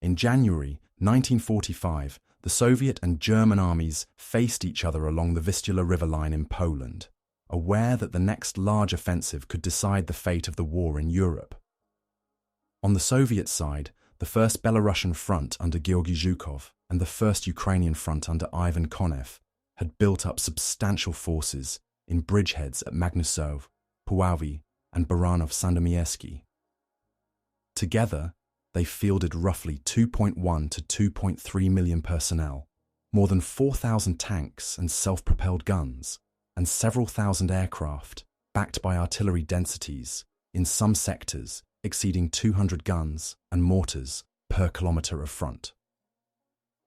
In January 1945, the Soviet and German armies faced each other along the Vistula River line in Poland, aware that the next large offensive could decide the fate of the war in Europe. On the Soviet side, the First Belarusian Front under Georgy Zhukov and the First Ukrainian Front under Ivan Konev had built up substantial forces in bridgeheads at Magnusov, Puławy, and Baranów-Sandomierski. Together, they fielded roughly 2.1 to 2.3 million personnel, more than 4,000 tanks and self-propelled guns, and several thousand aircraft, backed by artillery densities, in some sectors exceeding 200 guns and mortars per kilometre of front.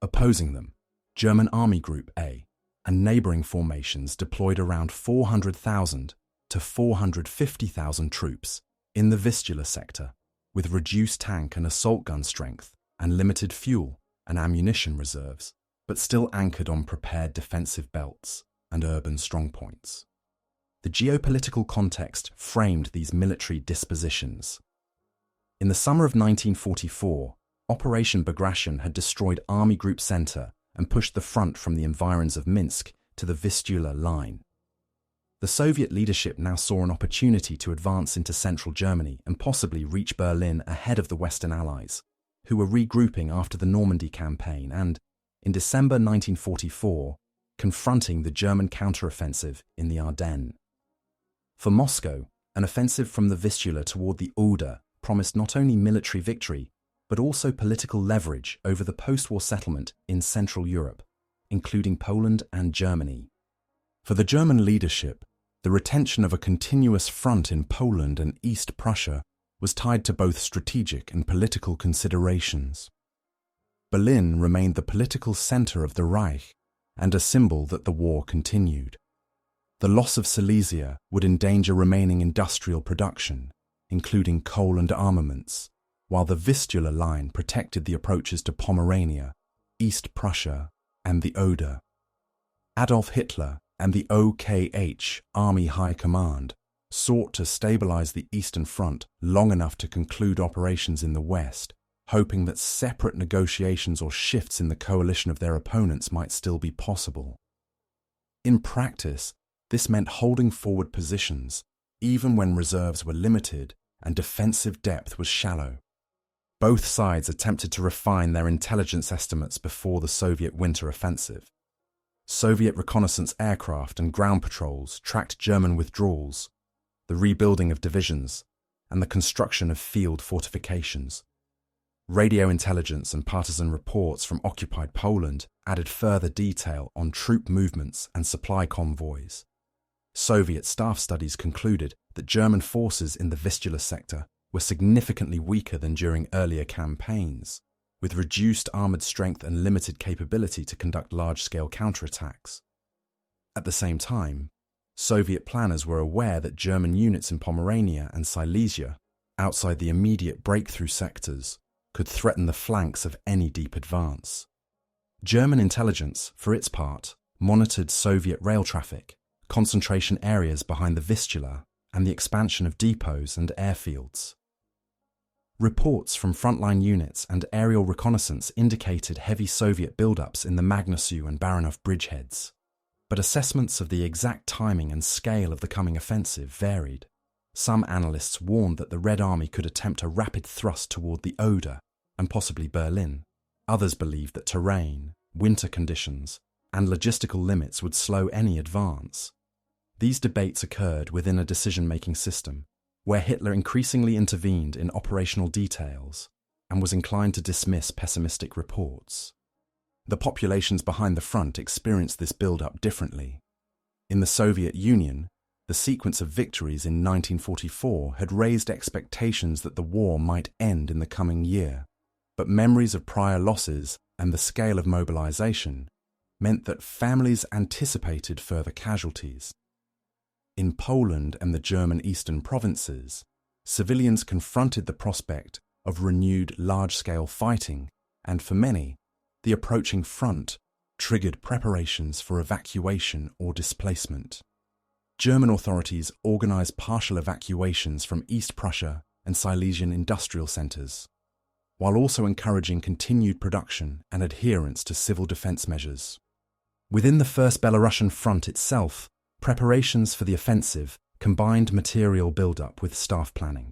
Opposing them, German Army Group A and neighbouring formations deployed around 400,000 to 450,000 troops in the Vistula sector, with reduced tank and assault gun strength and limited fuel and ammunition reserves, but still anchored on prepared defensive belts and urban strongpoints. The geopolitical context framed these military dispositions. In the summer of 1944, Operation Bagration had destroyed Army Group Center and pushed the front from the environs of Minsk to the Vistula line. The Soviet leadership now saw an opportunity to advance into central Germany and possibly reach Berlin ahead of the Western Allies, who were regrouping after the Normandy campaign and, in December 1944, confronting the German counteroffensive in the Ardennes. For Moscow, an offensive from the Vistula toward the Oder promised not only military victory, but also political leverage over the post-war settlement in Central Europe, including Poland and Germany. For the German leadership, the retention of a continuous front in Poland and East Prussia was tied to both strategic and political considerations. Berlin remained the political centre of the Reich and a symbol that the war continued. The loss of Silesia would endanger remaining industrial production, including coal and armaments, while the Vistula line protected the approaches to Pomerania, East Prussia, and the Oder. Adolf Hitler and the OKH Army High Command sought to stabilize the Eastern Front long enough to conclude operations in the West, hoping that separate negotiations or shifts in the coalition of their opponents might still be possible. In practice, this meant holding forward positions, even when reserves were limited and defensive depth was shallow. Both sides attempted to refine their intelligence estimates before the Soviet winter offensive. Soviet reconnaissance aircraft and ground patrols tracked German withdrawals, the rebuilding of divisions, and the construction of field fortifications. Radio intelligence and partisan reports from occupied Poland added further detail on troop movements and supply convoys. Soviet staff studies concluded that German forces in the Vistula sector were significantly weaker than during earlier campaigns, with reduced armoured strength and limited capability to conduct large-scale counterattacks. At the same time, Soviet planners were aware that German units in Pomerania and Silesia, outside the immediate breakthrough sectors, could threaten the flanks of any deep advance. German intelligence, for its part, monitored Soviet rail traffic, concentration areas behind the Vistula, and the expansion of depots and airfields. Reports from frontline units and aerial reconnaissance indicated heavy Soviet buildups in the Magnusov and Baranov bridgeheads, but assessments of the exact timing and scale of the coming offensive varied. Some analysts warned that the Red Army could attempt a rapid thrust toward the Oder and possibly Berlin. Others believed that terrain, winter conditions, and logistical limits would slow any advance. These debates occurred within a decision-making system, where Hitler increasingly intervened in operational details and was inclined to dismiss pessimistic reports. The populations behind the front experienced this build-up differently. In the Soviet Union, the sequence of victories in 1944 had raised expectations that the war might end in the coming year, but memories of prior losses and the scale of mobilization meant that families anticipated further casualties. In Poland and the German eastern provinces, civilians confronted the prospect of renewed large-scale fighting, and for many, the approaching front triggered preparations for evacuation or displacement. German authorities organized partial evacuations from East Prussia and Silesian industrial centers. while also encouraging continued production and adherence to civil defense measures. Within the First Belarusian Front itself, preparations for the offensive combined material buildup with staff planning.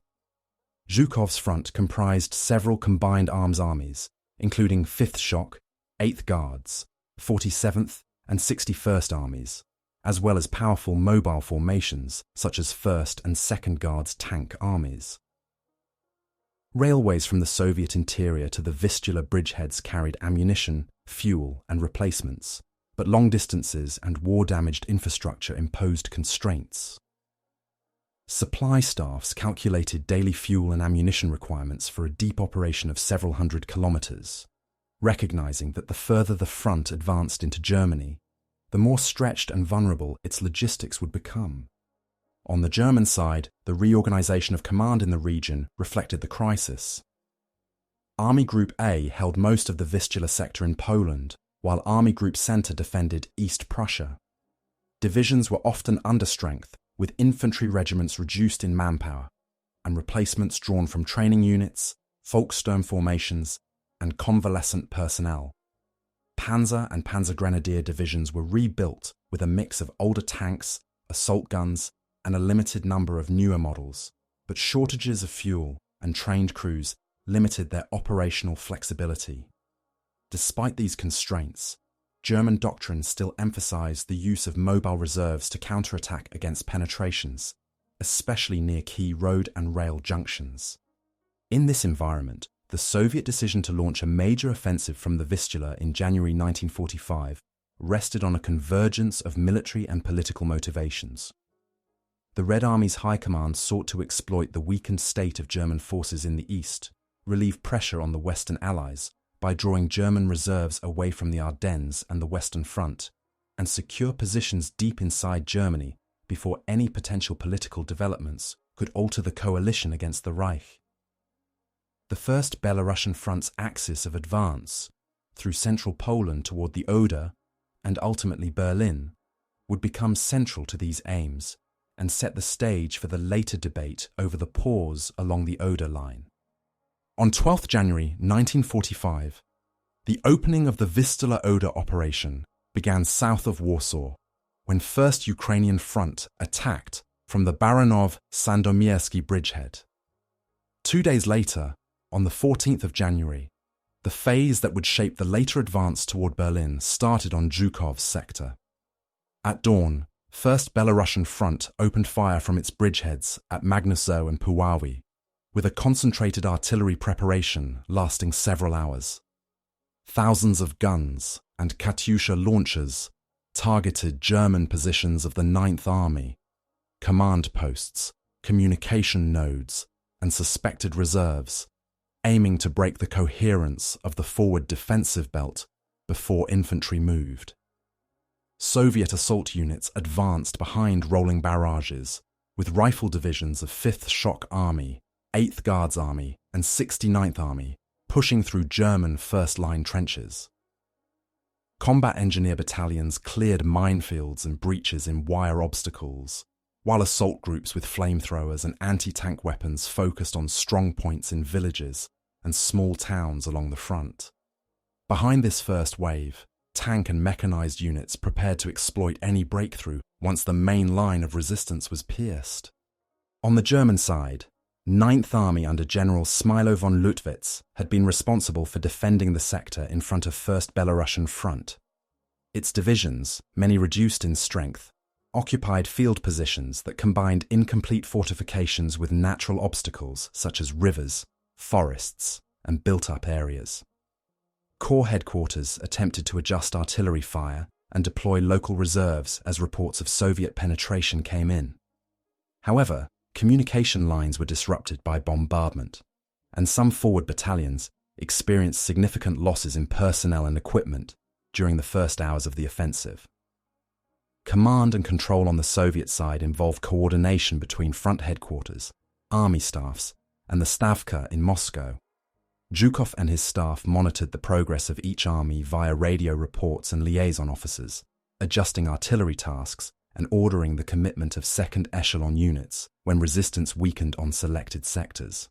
Zhukov's front comprised several combined arms armies, including 5th Shock, 8th Guards, 47th and 61st Armies, as well as powerful mobile formations such as 1st and 2nd Guards tank armies. Railways from the Soviet interior to the Vistula bridgeheads carried ammunition, fuel and replacements, but long distances and war-damaged infrastructure imposed constraints. Supply staffs calculated daily fuel and ammunition requirements for a deep operation of several hundred kilometers, recognizing that the further the front advanced into Germany, the more stretched and vulnerable its logistics would become. On the German side, the reorganization of command in the region reflected the crisis. Army Group A held most of the Vistula sector in Poland, while Army Group Center defended East Prussia. Divisions were often under strength, with infantry regiments reduced in manpower, and replacements drawn from training units, Volkssturm formations, and convalescent personnel. Panzer and Panzergrenadier divisions were rebuilt with a mix of older tanks, assault guns, and a limited number of newer models, but shortages of fuel and trained crews limited their operational flexibility. Despite these constraints, German doctrine still emphasized the use of mobile reserves to counterattack against penetrations, especially near key road and rail junctions. In this environment, the Soviet decision to launch a major offensive from the Vistula in January 1945 rested on a convergence of military and political motivations. The Red Army's High Command sought to exploit the weakened state of German forces in the east, relieve pressure on the Western Allies by drawing German reserves away from the Ardennes and the Western Front, and secure positions deep inside Germany before any potential political developments could alter the coalition against the Reich. The First Belarusian Front's axis of advance, through central Poland toward the Oder and ultimately Berlin, would become central to these aims and set the stage for the later debate over the pause along the Oder line. On 12 January 1945, the opening of the Vistula-Oder operation began south of Warsaw, when 1st Ukrainian Front attacked from the Baranov-Sandomierski bridgehead. 2 days later, on the 14th of January, the phase that would shape the later advance toward Berlin started on Zhukov's sector. At dawn, 1st Belarusian Front opened fire from its bridgeheads at Magnusow and Puławy, with a concentrated artillery preparation lasting several hours. Thousands of guns and Katyusha launchers targeted German positions of the 9th Army, command posts, communication nodes, and suspected reserves, aiming to break the coherence of the forward defensive belt before infantry moved. Soviet assault units advanced behind rolling barrages, with rifle divisions of 5th Shock Army, 8th Guards Army, and 69th Army pushing through German first-line trenches. Combat engineer battalions cleared minefields and breaches in wire obstacles, while assault groups with flamethrowers and anti-tank weapons focused on strong points in villages and small towns along the front. Behind this first wave, tank and mechanized units prepared to exploit any breakthrough once the main line of resistance was pierced. On the German side, 9th Army under General Smilo von Luttwitz had been responsible for defending the sector in front of 1st Belarusian Front. Its divisions, many reduced in strength, occupied field positions that combined incomplete fortifications with natural obstacles such as rivers, forests, and built-up areas. Corps headquarters attempted to adjust artillery fire and deploy local reserves as reports of Soviet penetration came in. However, communication lines were disrupted by bombardment, and some forward battalions experienced significant losses in personnel and equipment during the first hours of the offensive. Command and control on the Soviet side involved coordination between front headquarters, army staffs, and the Stavka in Moscow. Zhukov and his staff monitored the progress of each army via radio reports and liaison officers, adjusting artillery tasks and ordering the commitment of second echelon units when resistance weakened on selected sectors.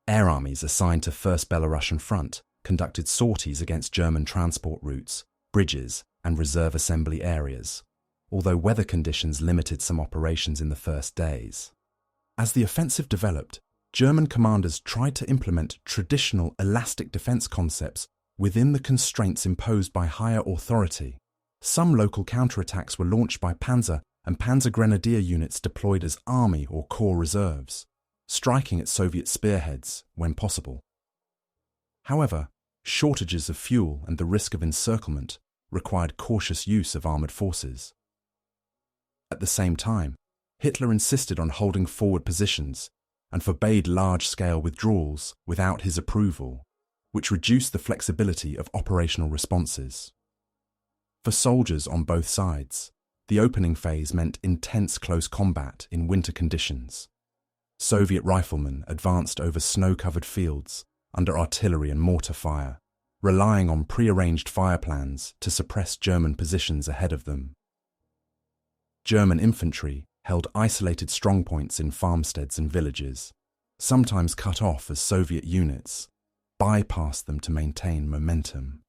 Air armies assigned to 1st Belarusian Front conducted sorties against German transport routes, bridges, and reserve assembly areas, although weather conditions limited some operations in the first days. As the offensive developed, German commanders tried to implement traditional elastic defense concepts within the constraints imposed by higher authority. Some local counterattacks were launched by Panzer and Panzer Grenadier units deployed as army or corps reserves, striking at Soviet spearheads when possible. However, shortages of fuel and the risk of encirclement required cautious use of armoured forces. At the same time, Hitler insisted on holding forward positions and forbade large-scale withdrawals without his approval, which reduced the flexibility of operational responses. For soldiers on both sides, the opening phase meant intense close combat in winter conditions. Soviet riflemen advanced over snow-covered fields under artillery and mortar fire, relying on pre-arranged fire plans to suppress German positions ahead of them. German infantry held isolated strongpoints in farmsteads and villages, sometimes cut off as Soviet units bypassed them to maintain momentum.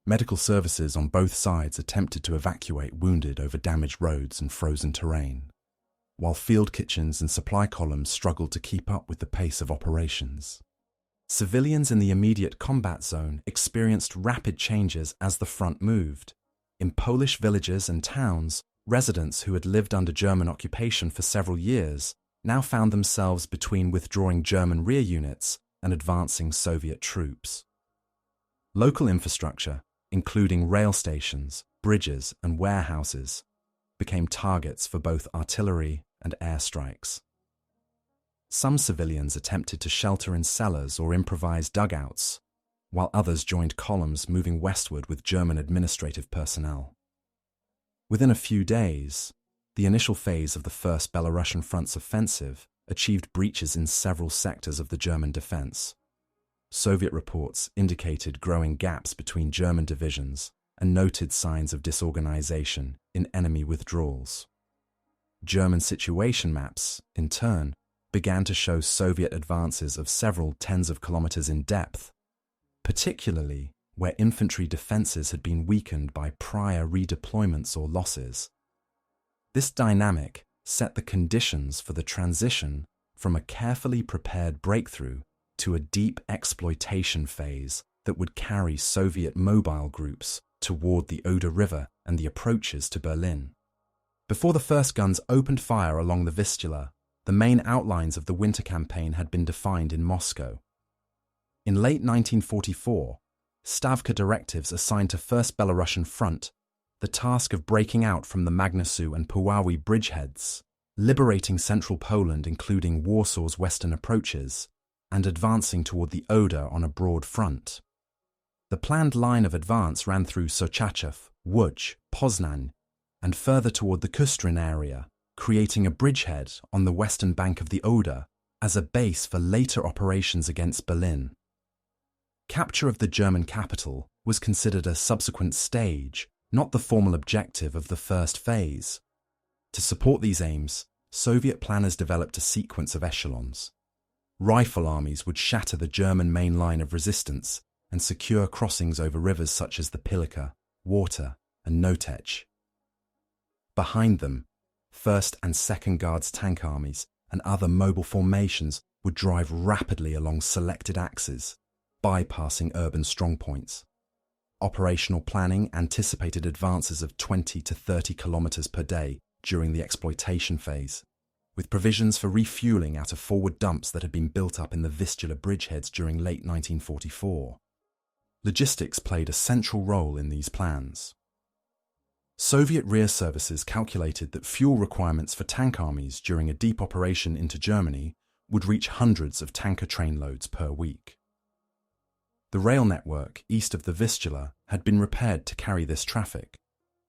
Medical services on both sides attempted to evacuate wounded over damaged roads and frozen terrain, while field kitchens and supply columns struggled to keep up with the pace of operations. Civilians in the immediate combat zone experienced rapid changes as the front moved. In Polish villages and towns, residents who had lived under German occupation for several years now found themselves between withdrawing German rear units and advancing Soviet troops. Local infrastructure, including rail stations, bridges, and warehouses, became targets for both artillery and airstrikes. Some civilians attempted to shelter in cellars or improvise dugouts, while others joined columns moving westward with German administrative personnel. Within a few days, the initial phase of the 1st Belarusian Front's offensive achieved breaches in several sectors of the German defense. Soviet reports indicated growing gaps between German divisions and noted signs of disorganization in enemy withdrawals. German situation maps, in turn, began to show Soviet advances of several tens of kilometers in depth, particularly where infantry defenses had been weakened by prior redeployments or losses. This dynamic set the conditions for the transition from a carefully prepared breakthrough to a deep exploitation phase that would carry Soviet mobile groups toward the Oder River and the approaches to Berlin. Before the first guns opened fire along the Vistula, the main outlines of the winter campaign had been defined in Moscow. In late 1944, Stavka directives assigned to 1st Belarusian Front the task of breaking out from the Magnesu and PAUSED bridgeheads, liberating central Poland including Warsaw's western approaches, and advancing toward the Oder on a broad front. The planned line of advance ran through Sochachev, Łódź, Poznan, and further toward the Kustrin area, creating a bridgehead on the western bank of the Oder as a base for later operations against Berlin. Capture of the German capital was considered a subsequent stage, not the formal objective of the first phase. To support these aims, Soviet planners developed a sequence of echelons. Rifle armies would shatter the German main line of resistance and secure crossings over rivers such as the Pilika, Warta, and Notech. Behind them, 1st and 2nd Guards tank armies and other mobile formations would drive rapidly along selected axes, bypassing urban strongpoints. Operational planning anticipated advances of 20 to 30 kilometers per day during the exploitation phase, with provisions for refueling out of forward dumps that had been built up in the Vistula bridgeheads during late 1944. Logistics played a central role in these plans. Soviet rear services calculated that fuel requirements for tank armies during a deep operation into Germany would reach hundreds of tanker trainloads per week. The rail network east of the Vistula had been repaired to carry this traffic,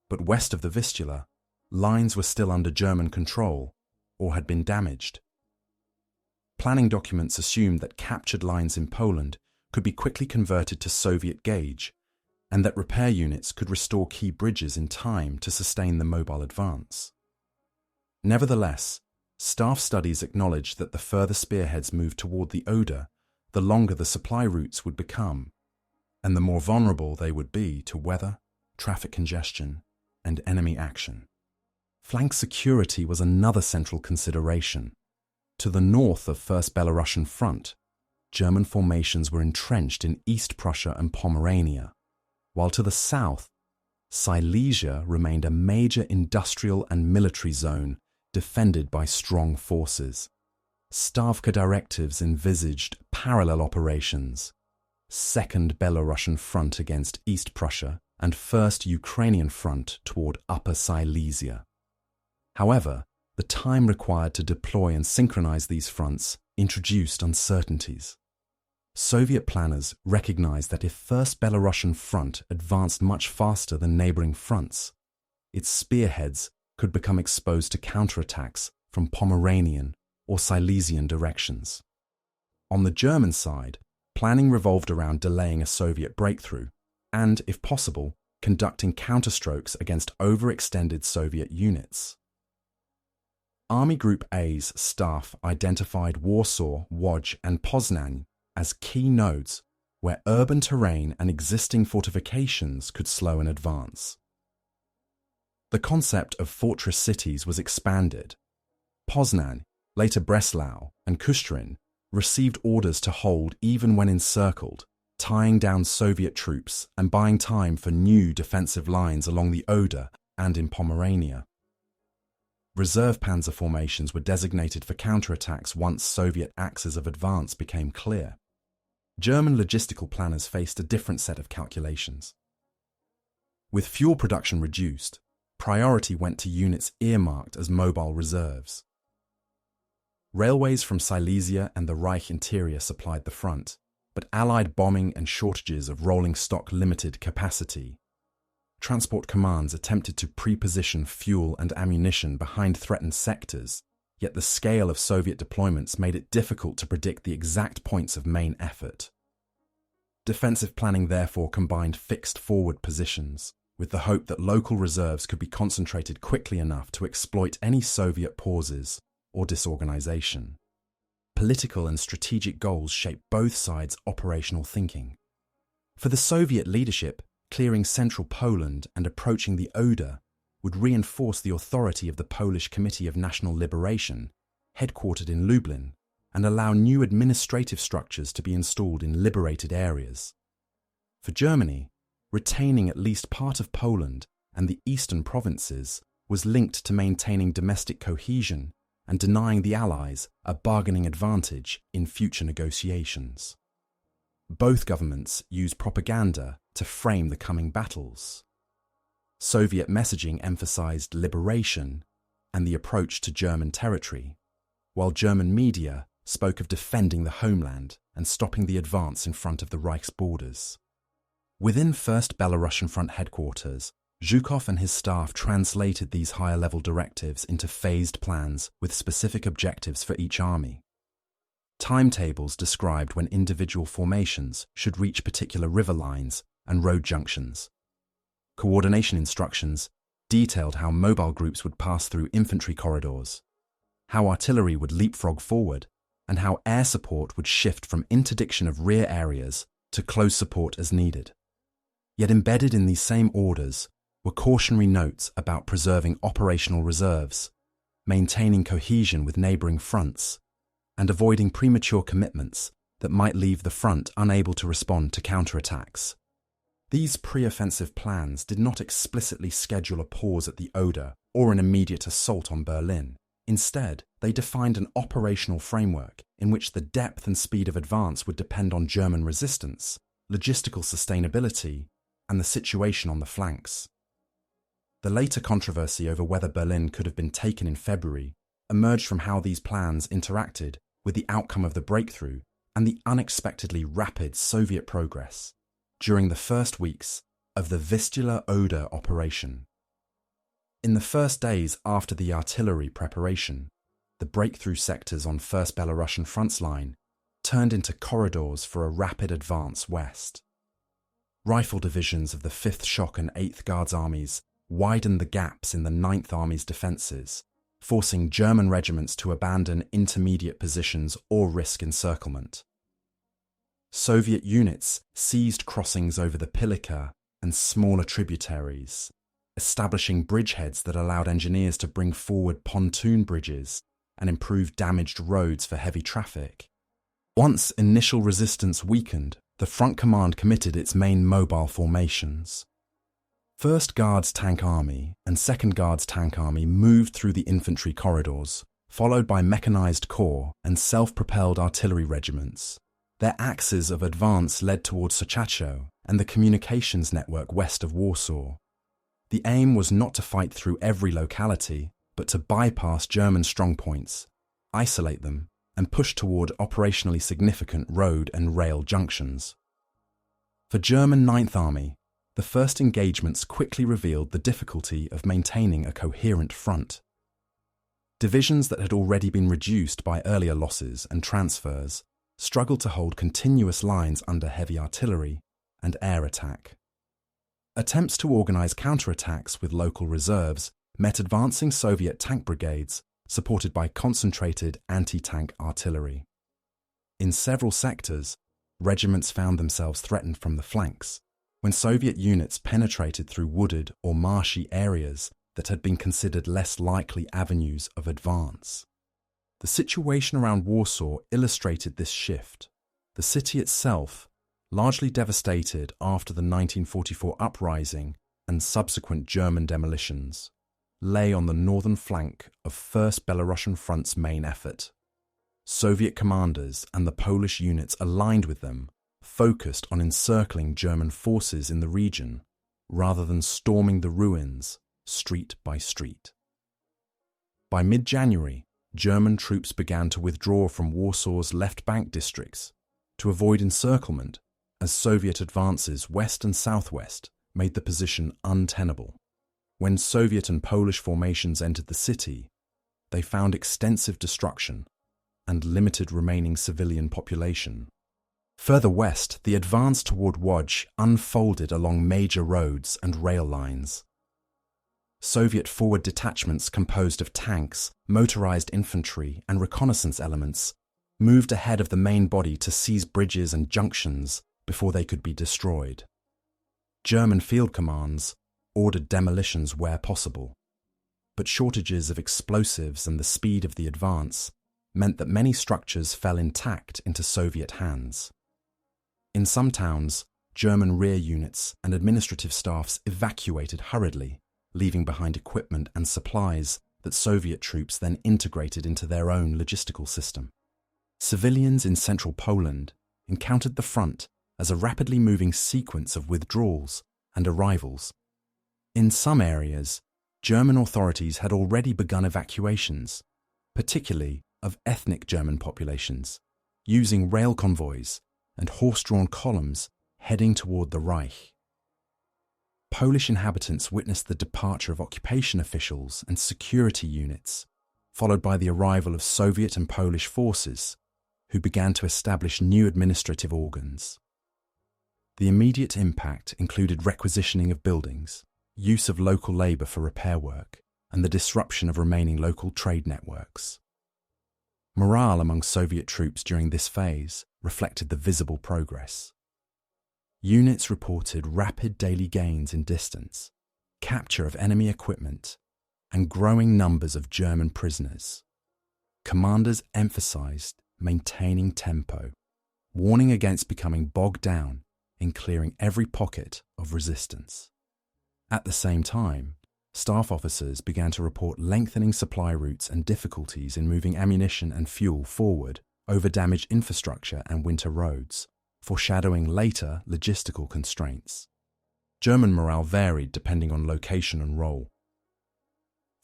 but west of the Vistula, lines were still under German control or had been damaged. Planning documents assumed that captured lines in Poland could be quickly converted to Soviet gauge and that repair units could restore key bridges in time to sustain the mobile advance. Nevertheless, Staff studies acknowledged that the further spearheads moved toward the Oder, the longer the supply routes would become, and the more vulnerable they would be to weather, traffic congestion, and enemy action. Flank security was another central consideration. To the north of First Belarusian Front, German formations were entrenched in East Prussia and Pomerania, while to the south, Silesia remained a major industrial and military zone defended by strong forces. Stavka directives envisaged parallel operations: Second Belarusian Front against East Prussia and First Ukrainian Front toward Upper Silesia. However, the time required to deploy and synchronize these fronts introduced uncertainties. Soviet planners recognized that if First Belarusian Front advanced much faster than neighboring fronts, its spearheads could become exposed to counterattacks from Pomeranian or Silesian directions. On the German side, planning revolved around delaying a Soviet breakthrough and, if possible, conducting counterstrokes against overextended Soviet units. Army Group A's staff identified Warsaw, Łódź, and Poznan as key nodes where urban terrain and existing fortifications could slow an advance. The concept of fortress cities was expanded. Poznan, later Breslau, and Kustrin received orders to hold even when encircled, tying down Soviet troops and buying time for new defensive lines along the Oder and in Pomerania. Reserve panzer formations were designated for counterattacks once Soviet axes of advance became clear. German logistical planners faced a different set of calculations. With fuel production reduced, priority went to units earmarked as mobile reserves. Railways from Silesia and the Reich interior supplied the front, but Allied bombing and shortages of rolling stock limited capacity. Transport commands attempted to pre-position fuel and ammunition behind threatened sectors, yet the scale of Soviet deployments made it difficult to predict the exact points of main effort. Defensive planning therefore combined fixed forward positions, with the hope that local reserves could be concentrated quickly enough to exploit any Soviet pauses or disorganization. Political and strategic goals shaped both sides' operational thinking. For the Soviet leadership, clearing central Poland and approaching the Oder would reinforce the authority of the Polish Committee of National Liberation, headquartered in Lublin, and allow new administrative structures to be installed in liberated areas. For Germany, retaining at least part of Poland and the eastern provinces was linked to maintaining domestic cohesion and denying the Allies a bargaining advantage in future negotiations. Both governments used propaganda to frame the coming battles. Soviet messaging emphasized liberation and the approach to German territory, while German media spoke of defending the homeland and stopping the advance in front of the Reich's borders. Within First Belarusian Front headquarters, Zhukov and his staff translated these higher-level directives into phased plans with specific objectives for each army. Timetables described when individual formations should reach particular river lines and road junctions. Coordination instructions detailed how mobile groups would pass through infantry corridors, how artillery would leapfrog forward, and how air support would shift from interdiction of rear areas to close support as needed. Yet embedded in these same orders were cautionary notes about preserving operational reserves, maintaining cohesion with neighbouring fronts, and avoiding premature commitments that might leave the front unable to respond to counterattacks. These pre-offensive plans did not explicitly schedule a pause at the Oder or an immediate assault on Berlin. Instead, they defined an operational framework in which the depth and speed of advance would depend on German resistance, logistical sustainability, and the situation on the flanks. The later controversy over whether Berlin could have been taken in February emerged from how these plans interacted with the outcome of the breakthrough and the unexpectedly rapid Soviet progress during the first weeks of the Vistula-Oder operation. In the first days after the artillery preparation, the breakthrough sectors on First Belarusian Front's line turned into corridors for a rapid advance west. Rifle divisions of the 5th Shock and 8th Guards armies widened the gaps in the 9th Army's defences, forcing German regiments to abandon intermediate positions or risk encirclement. Soviet units seized crossings over the Pilica and smaller tributaries, establishing bridgeheads that allowed engineers to bring forward pontoon bridges and improve damaged roads for heavy traffic. Once initial resistance weakened, the Front Command committed its main mobile formations. 1st Guards Tank Army and 2nd Guards Tank Army moved through the infantry corridors, followed by mechanized corps and self-propelled artillery regiments. Their axes of advance led towards Sochacho and the communications network west of Warsaw. The aim was not to fight through every locality, but to bypass German strongpoints, isolate them, and push toward operationally significant road and rail junctions. For German 9th Army, the first engagements quickly revealed the difficulty of maintaining a coherent front. Divisions that had already been reduced by earlier losses and transfers struggled to hold continuous lines under heavy artillery and air attack. Attempts to organize counterattacks with local reserves met advancing Soviet tank brigades supported by concentrated anti-tank artillery. In several sectors, regiments found themselves threatened from the flanks when Soviet units penetrated through wooded or marshy areas that had been considered less likely avenues of advance. The situation around Warsaw illustrated this shift. The city itself, largely devastated after the 1944 uprising and subsequent German demolitions, lay on the northern flank of 1st Belarusian Front's main effort. Soviet commanders and the Polish units aligned with them focused on encircling German forces in the region rather than storming the ruins street by street. By mid-January, German troops began to withdraw from Warsaw's left bank districts to avoid encirclement as Soviet advances west and southwest made the position untenable. When Soviet and Polish formations entered the city, they found extensive destruction and limited remaining civilian population. Further west, the advance toward Łódź unfolded along major roads and rail lines. Soviet forward detachments composed of tanks, motorized infantry, and reconnaissance elements moved ahead of the main body to seize bridges and junctions before they could be destroyed. German field commands ordered demolitions where possible, but shortages of explosives and the speed of the advance meant that many structures fell intact into Soviet hands. In some towns, German rear units and administrative staffs evacuated hurriedly, leaving behind equipment and supplies that Soviet troops then integrated into their own logistical system. Civilians in central Poland encountered the front as a rapidly moving sequence of withdrawals and arrivals. In some areas, German authorities had already begun evacuations, particularly of ethnic German populations, using rail convoys and horse-drawn columns heading toward the Reich. Polish inhabitants witnessed the departure of occupation officials and security units, followed by the arrival of Soviet and Polish forces, who began to establish new administrative organs. The immediate impact included requisitioning of buildings, use of local labour for repair work, and the disruption of remaining local trade networks. Morale among Soviet troops during this phase reflected the visible progress. Units reported rapid daily gains in distance, capture of enemy equipment, and growing numbers of German prisoners. Commanders emphasized maintaining tempo, warning against becoming bogged down in clearing every pocket of resistance. At the same time, staff officers began to report lengthening supply routes and difficulties in moving ammunition and fuel forward over damaged infrastructure and winter roads, foreshadowing later logistical constraints. German morale varied depending on location and role.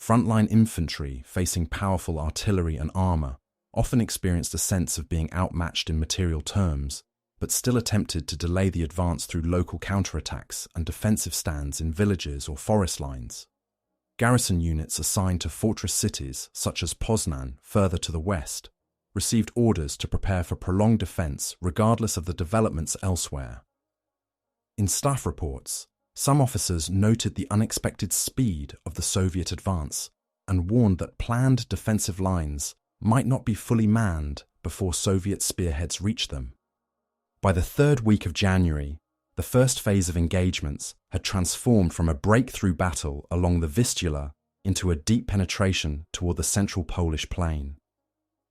Frontline infantry facing powerful artillery and armour often experienced a sense of being outmatched in material terms, but still attempted to delay the advance through local counterattacks and defensive stands in villages or forest lines. Garrison units assigned to fortress cities, such as Poznan, further to the west, received orders to prepare for prolonged defence regardless of the developments elsewhere. In staff reports, some officers noted the unexpected speed of the Soviet advance and warned that planned defensive lines might not be fully manned before Soviet spearheads reached them. By the third week of January, the first phase of engagements had transformed from a breakthrough battle along the Vistula into a deep penetration toward the central Polish plain.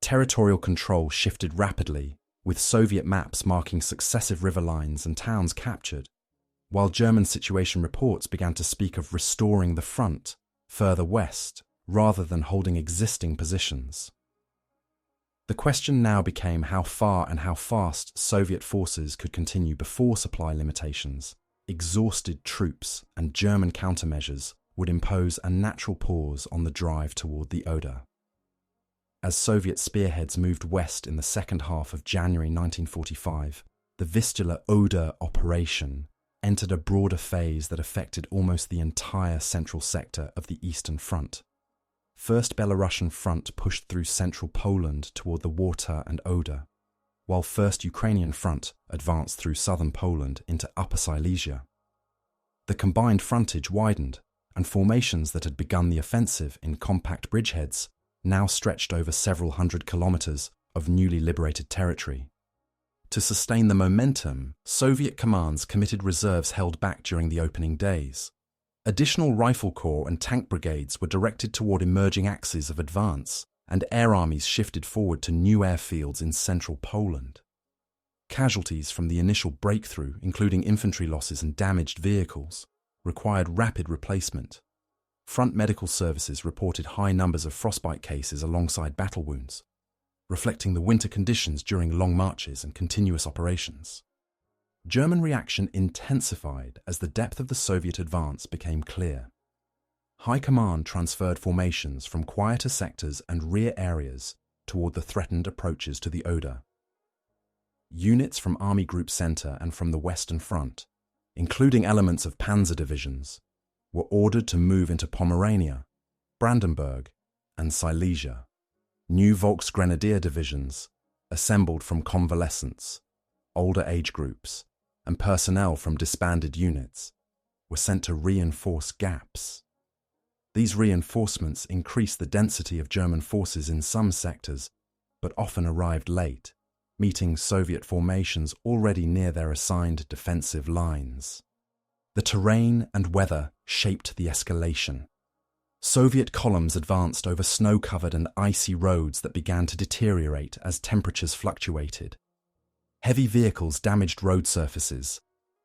Territorial control shifted rapidly, with Soviet maps marking successive river lines and towns captured, while German situation reports began to speak of restoring the front further west rather than holding existing positions. The question now became how far and how fast Soviet forces could continue before supply limitations, exhausted troops, and German countermeasures would impose a natural pause on the drive toward the Oder. As Soviet spearheads moved west in the second half of January 1945, the Vistula-Oder operation entered a broader phase that affected almost the entire central sector of the Eastern Front. First Belarusian Front pushed through central Poland toward the Warta and Oder, while First Ukrainian Front advanced through southern Poland into Upper Silesia. The combined frontage widened, and formations that had begun the offensive in compact bridgeheads now stretched over several hundred kilometers of newly liberated territory. To sustain the momentum, Soviet commands committed reserves held back during the opening days. Additional rifle corps and tank brigades were directed toward emerging axes of advance, and air armies shifted forward to new airfields in central Poland. Casualties from the initial breakthrough, including infantry losses and damaged vehicles, required rapid replacement. Front medical services reported high numbers of frostbite cases alongside battle wounds, reflecting the winter conditions during long marches and continuous operations. German reaction intensified as the depth of the Soviet advance became clear. High Command transferred formations from quieter sectors and rear areas toward the threatened approaches to the Oder. Units from Army Group Center and from the Western Front, including elements of panzer divisions, were ordered to move into Pomerania, Brandenburg, and Silesia. New Volksgrenadier divisions, assembled from convalescents, older age groups, and personnel from disbanded units, were sent to reinforce gaps. These reinforcements increased the density of German forces in some sectors, but often arrived late, meeting Soviet formations already near their assigned defensive lines. The terrain and weather shaped the escalation. Soviet columns advanced over snow-covered and icy roads that began to deteriorate as temperatures fluctuated. Heavy vehicles damaged road surfaces,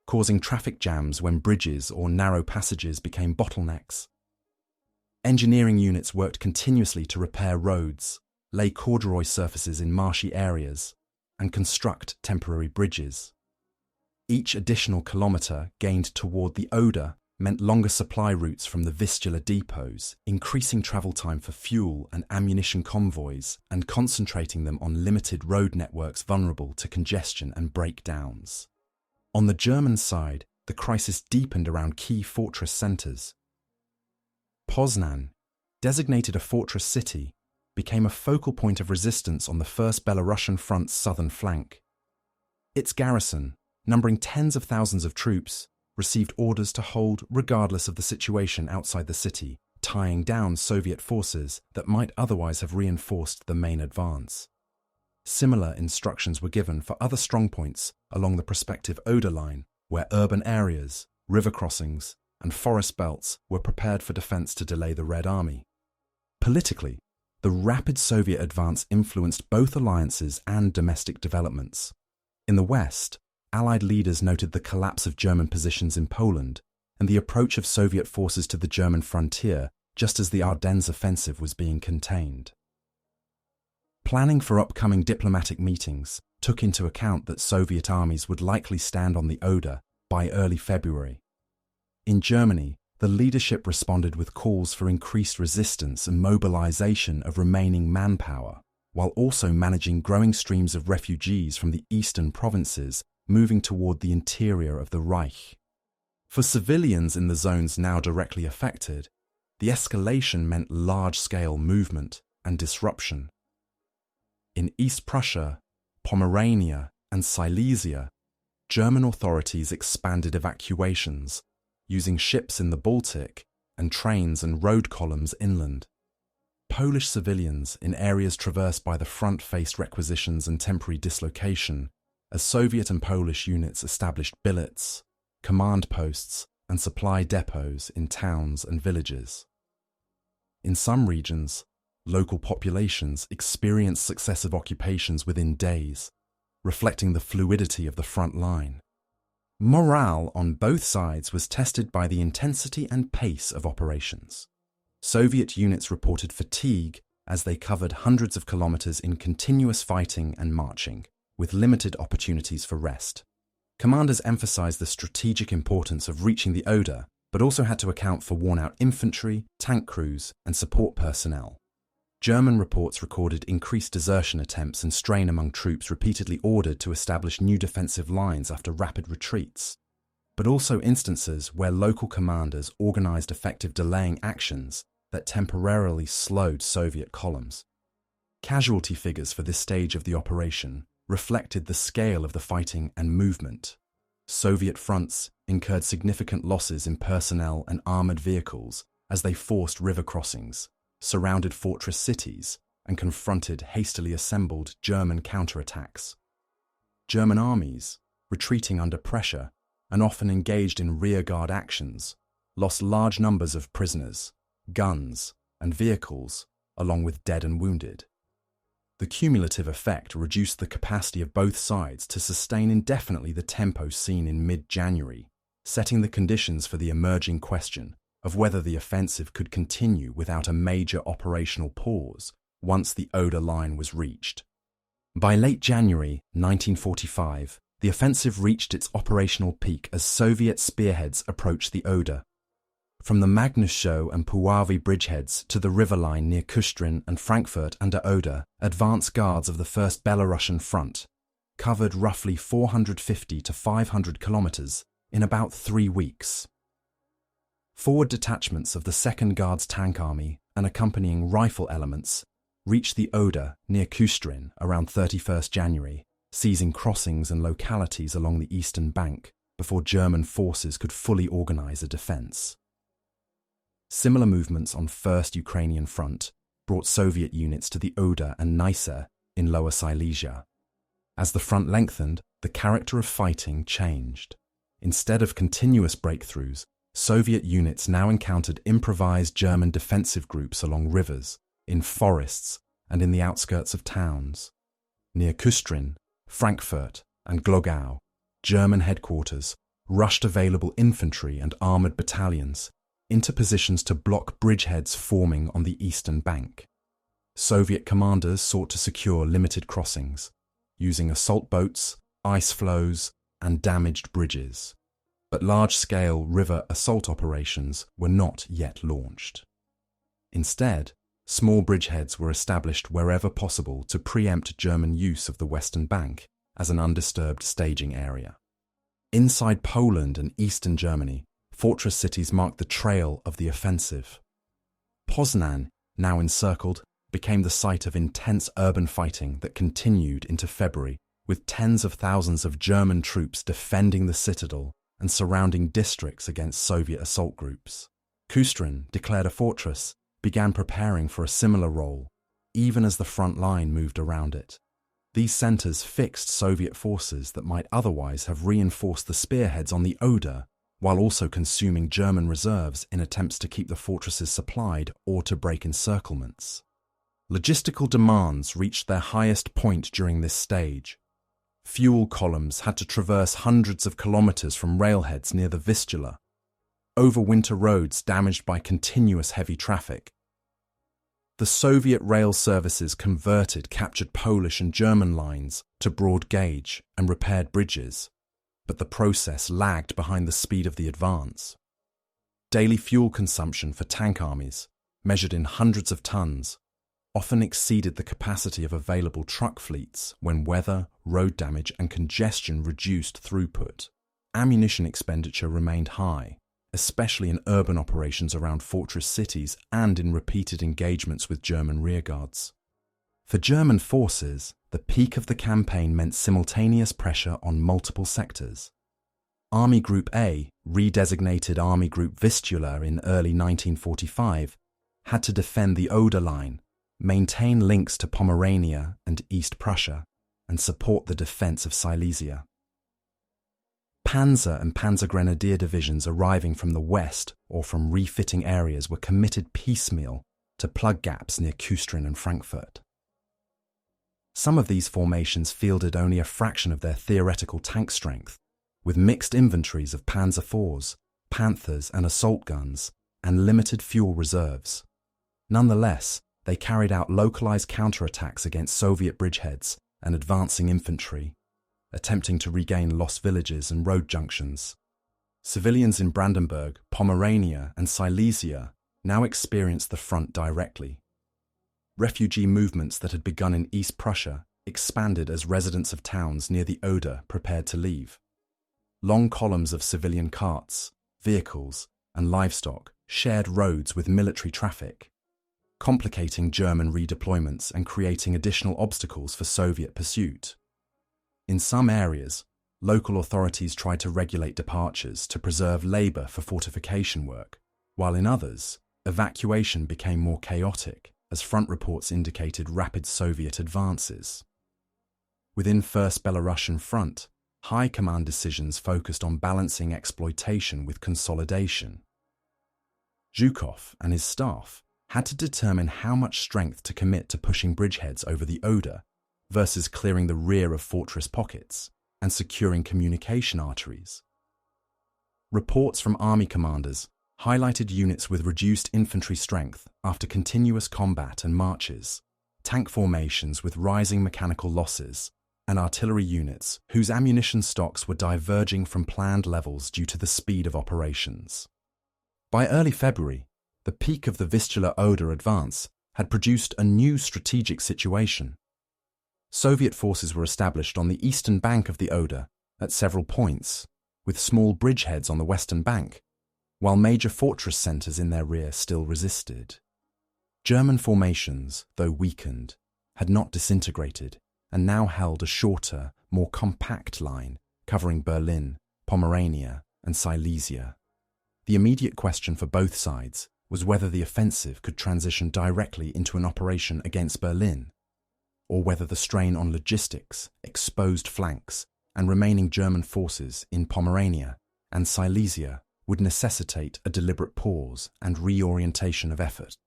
causing traffic jams when bridges or narrow passages became bottlenecks. Engineering units worked continuously to repair roads, lay corduroy surfaces in marshy areas, and construct temporary bridges. Each additional kilometre gained toward the Oder meant longer supply routes from the Vistula depots, increasing travel time for fuel and ammunition convoys and concentrating them on limited road networks vulnerable to congestion and breakdowns. On the German side, the crisis deepened around key fortress centres. Poznan, designated a fortress city, became a focal point of resistance on the First Belarusian Front's southern flank. Its garrison, numbering tens of thousands of troops, received orders to hold regardless of the situation outside the city, tying down Soviet forces that might otherwise have reinforced the main advance. Similar instructions were given for other strongpoints along the prospective Oder line, where urban areas, river crossings, and forest belts were prepared for defense to delay the Red Army. Politically, the rapid Soviet advance influenced both alliances and domestic developments. In the West, Allied leaders noted the collapse of German positions in Poland and the approach of Soviet forces to the German frontier just as the Ardennes offensive was being contained. Planning for upcoming diplomatic meetings took into account that Soviet armies would likely stand on the Oder by early February. In Germany, the leadership responded with calls for increased resistance and mobilization of remaining manpower, while also managing growing streams of refugees from the eastern provinces moving toward the interior of the Reich. For civilians in the zones now directly affected, the escalation meant large-scale movement and disruption. In East Prussia, Pomerania, and Silesia, German authorities expanded evacuations, using ships in the Baltic and trains and road columns inland. Polish civilians in areas traversed by the front faced requisitions and temporary dislocation, as Soviet and Polish units established billets, command posts, and supply depots in towns and villages. In some regions, local populations experienced successive occupations within days, reflecting the fluidity of the front line. Morale on both sides was tested by the intensity and pace of operations. Soviet units reported fatigue as they covered hundreds of kilometers in continuous fighting and marching, with limited opportunities for rest. Commanders emphasized the strategic importance of reaching the Oder, but also had to account for worn-out infantry, tank crews, and support personnel. German reports recorded increased desertion attempts and strain among troops repeatedly ordered to establish new defensive lines after rapid retreats, but also instances where local commanders organized effective delaying actions that temporarily slowed Soviet columns. Casualty figures for this stage of the operation reflected the scale of the fighting and movement. Soviet fronts incurred significant losses in personnel and armored vehicles as they forced river crossings, surrounded fortress cities, and confronted hastily assembled German counterattacks. German armies, retreating under pressure and often engaged in rearguard actions, lost large numbers of prisoners, guns, and vehicles, along with dead and wounded. The cumulative effect reduced the capacity of both sides to sustain indefinitely the tempo seen in mid-January, setting the conditions for the emerging question of whether the offensive could continue without a major operational pause once the Oder line was reached. By late January 1945, the offensive reached its operational peak as Soviet spearheads approached the Oder. From the Magnushow and Puławy bridgeheads to the river line near Kustrin and Frankfurt under Oder, advance guards of the First Belarussian Front covered roughly 450 to 500 kilometers in about 3 weeks. Forward detachments of the 2nd Guards Tank Army and accompanying rifle elements reached the Oder near Kustrin around 31st January, seizing crossings and localities along the eastern bank before German forces could fully organize a defense. Similar movements on 1st Ukrainian Front brought Soviet units to the Oder and Nysa in Lower Silesia. As the front lengthened, the character of fighting changed. Instead of continuous breakthroughs, Soviet units now encountered improvised German defensive groups along rivers, in forests, and in the outskirts of towns. Near Kustrin, Frankfurt, and Glogau, German headquarters rushed available infantry and armoured battalions into positions to block bridgeheads forming on the eastern bank. Soviet commanders sought to secure limited crossings, using assault boats, ice floes, and damaged bridges. But large-scale river assault operations were not yet launched. Instead, small bridgeheads were established wherever possible to preempt German use of the western bank as an undisturbed staging area. Inside Poland and eastern Germany, fortress cities marked the trail of the offensive. Poznan, now encircled, became the site of intense urban fighting that continued into February, with tens of thousands of German troops defending the citadel and surrounding districts against Soviet assault groups. Kustrin, declared a fortress, began preparing for a similar role, even as the front line moved around it. These centers fixed Soviet forces that might otherwise have reinforced the spearheads on the Oder, while also consuming German reserves in attempts to keep the fortresses supplied or to break encirclements. Logistical demands reached their highest point during this stage. Fuel columns had to traverse hundreds of kilometers from railheads near the Vistula, over winter roads damaged by continuous heavy traffic. The Soviet rail services converted captured Polish and German lines to broad gauge and repaired bridges, but the process lagged behind the speed of the advance. Daily fuel consumption for tank armies, measured in hundreds of tons, often exceeded the capacity of available truck fleets when weather, road damage, and congestion reduced throughput. Ammunition expenditure remained high, especially in urban operations around fortress cities and in repeated engagements with German rearguards. For German forces, the peak of the campaign meant simultaneous pressure on multiple sectors. Army Group A, redesignated Army Group Vistula in early 1945, had to defend the Oder line maintain links to Pomerania and East Prussia, and support the defense of Silesia. Panzer and Panzer Grenadier divisions arriving from the west or from refitting areas were committed piecemeal to plug gaps near Kustrin and Frankfurt. Some of these formations fielded only a fraction of their theoretical tank strength, with mixed inventories of Panzer IVs, Panthers and assault guns, and limited fuel reserves. Nonetheless, they carried out localized counterattacks against Soviet bridgeheads and advancing infantry, attempting to regain lost villages and road junctions. Civilians in Brandenburg, Pomerania, and Silesia now experienced the front directly. Refugee movements that had begun in East Prussia expanded as residents of towns near the Oder prepared to leave. Long columns of civilian carts, vehicles, and livestock shared roads with military traffic, complicating German redeployments and creating additional obstacles for Soviet pursuit. In some areas, local authorities tried to regulate departures to preserve labour for fortification work, while in others, evacuation became more chaotic as front reports indicated rapid Soviet advances. Within First Belarusian Front, high command decisions focused on balancing exploitation with consolidation. Zhukov and his staff had to determine how much strength to commit to pushing bridgeheads over the Oder versus clearing the rear of fortress pockets and securing communication arteries. Reports from army commanders highlighted units with reduced infantry strength after continuous combat and marches, tank formations with rising mechanical losses, and artillery units whose ammunition stocks were diverging from planned levels due to the speed of operations. By early February, the peak of the Vistula-Oder advance had produced a new strategic situation. Soviet forces were established on the eastern bank of the Oder at several points, with small bridgeheads on the western bank, while major fortress centres in their rear still resisted. German formations, though weakened, had not disintegrated and now held a shorter, more compact line covering Berlin, Pomerania, and Silesia. The immediate question for both sides was whether the offensive could transition directly into an operation against Berlin, or whether the strain on logistics, exposed flanks, and remaining German forces in Pomerania and Silesia would necessitate a deliberate pause and reorientation of effort.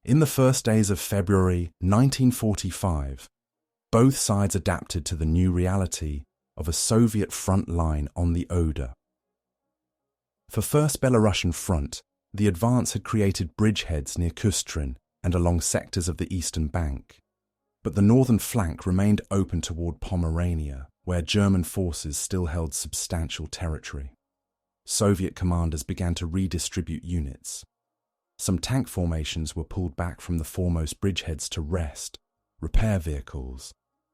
In the first days of February 1945, both sides adapted to the new reality of a Soviet front line on the Oder. For First Belarusian Front, the advance had created bridgeheads near Kustrin and along sectors of the eastern bank, but the northern flank remained open toward Pomerania, where German forces still held substantial territory. Soviet commanders began to redistribute units. Some tank formations were pulled back from the foremost bridgeheads to rest, repair vehicles,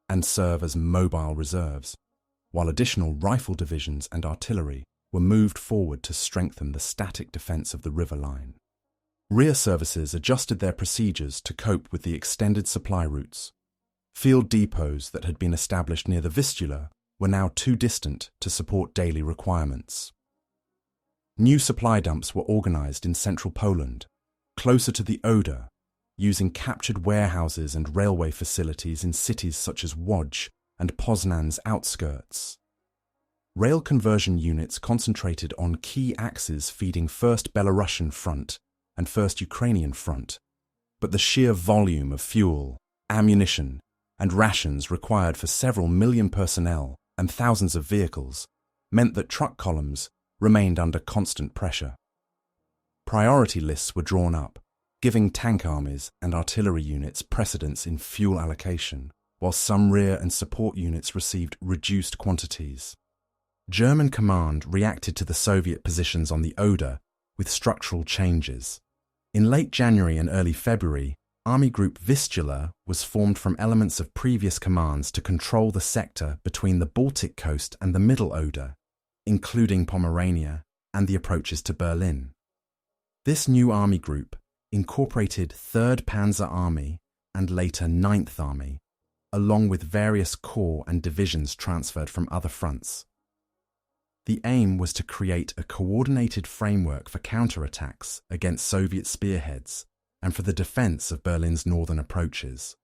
and serve as mobile reserves, while additional rifle divisions and artillery were moved forward to strengthen the static defence of the river line. Rear services adjusted their procedures to cope with the extended supply routes. Field depots that had been established near the Vistula were now too distant to support daily requirements. New supply dumps were organised in central Poland, closer to the Oder, using captured warehouses and railway facilities in cities such as Łódź and Poznan's outskirts. Rail conversion units concentrated on key axes feeding First Belarusian Front and First Ukrainian Front, but the sheer volume of fuel, ammunition, and rations required for several million personnel and thousands of vehicles meant that truck columns remained under constant pressure. Priority lists were drawn up, giving tank armies and artillery units precedence in fuel allocation, while some rear and support units received reduced quantities. German command reacted to the Soviet positions on the Oder with structural changes. In late January and early February, Army Group Vistula was formed from elements of previous commands to control the sector between the Baltic coast and the Middle Oder, including Pomerania and the approaches to Berlin. This new army group incorporated 3rd Panzer Army and later 9th Army, along with various corps and divisions transferred from other fronts. The aim was to create a coordinated framework for counterattacks against Soviet spearheads and for the defense of Berlin's northern approaches.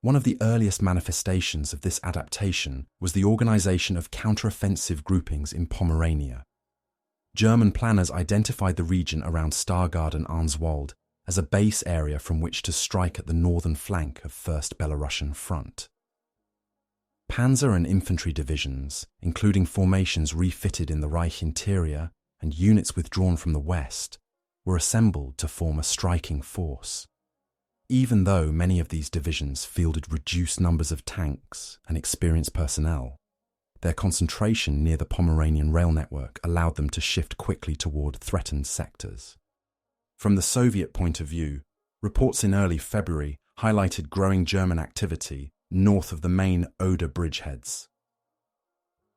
One of the earliest manifestations of this adaptation was the organization of counteroffensive groupings in Pomerania. German planners identified the region around Stargard and Arnswald as a base area from which to strike at the northern flank of First Belarussian Front. Panzer and infantry divisions, including formations refitted in the Reich interior and units withdrawn from the west, were assembled to form a striking force. Even though many of these divisions fielded reduced numbers of tanks and experienced personnel, their concentration near the Pomeranian rail network allowed them to shift quickly toward threatened sectors. From the Soviet point of view, reports in early February highlighted growing German activity north of the main Oder bridgeheads.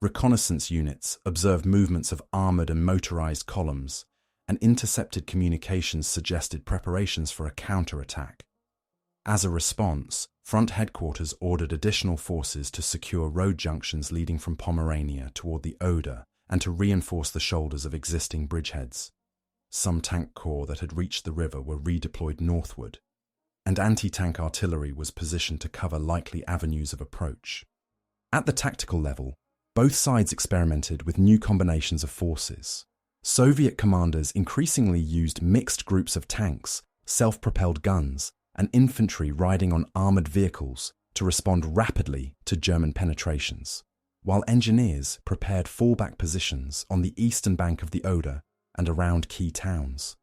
Reconnaissance units observed movements of armoured and motorised columns, and intercepted communications suggested preparations for a counterattack. As a response, front headquarters ordered additional forces to secure road junctions leading from Pomerania toward the Oder and to reinforce the shoulders of existing bridgeheads. Some tank corps that had reached the river were redeployed northward, and anti-tank artillery was positioned to cover likely avenues of approach. At the tactical level, both sides experimented with new combinations of forces. Soviet commanders increasingly used mixed groups of tanks, self-propelled guns, and infantry riding on armoured vehicles to respond rapidly to German penetrations, while engineers prepared fallback positions on the eastern bank of the Oder and around key towns.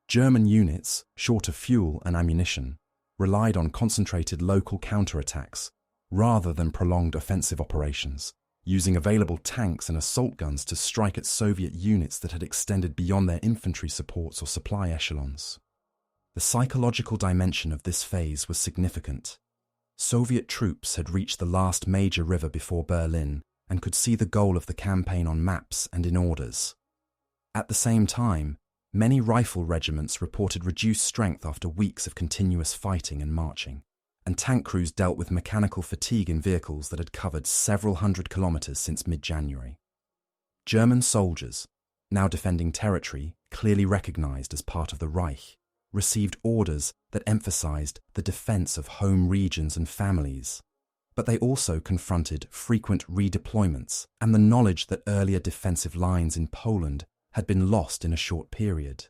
German units, short of fuel and ammunition, relied on concentrated local counterattacks rather than prolonged offensive operations, using available tanks and assault guns to strike at Soviet units that had extended beyond their infantry supports or supply echelons. The psychological dimension of this phase was significant. Soviet troops had reached the last major river before Berlin and could see the goal of the campaign on maps and in orders. At the same time, many rifle regiments reported reduced strength after weeks of continuous fighting and marching, and tank crews dealt with mechanical fatigue in vehicles that had covered several hundred kilometres since mid-January. German soldiers, now defending territory clearly recognised as part of the Reich, received orders that emphasised the defence of home regions and families, but they also confronted frequent redeployments and the knowledge that earlier defensive lines in Poland had been lost in a short period.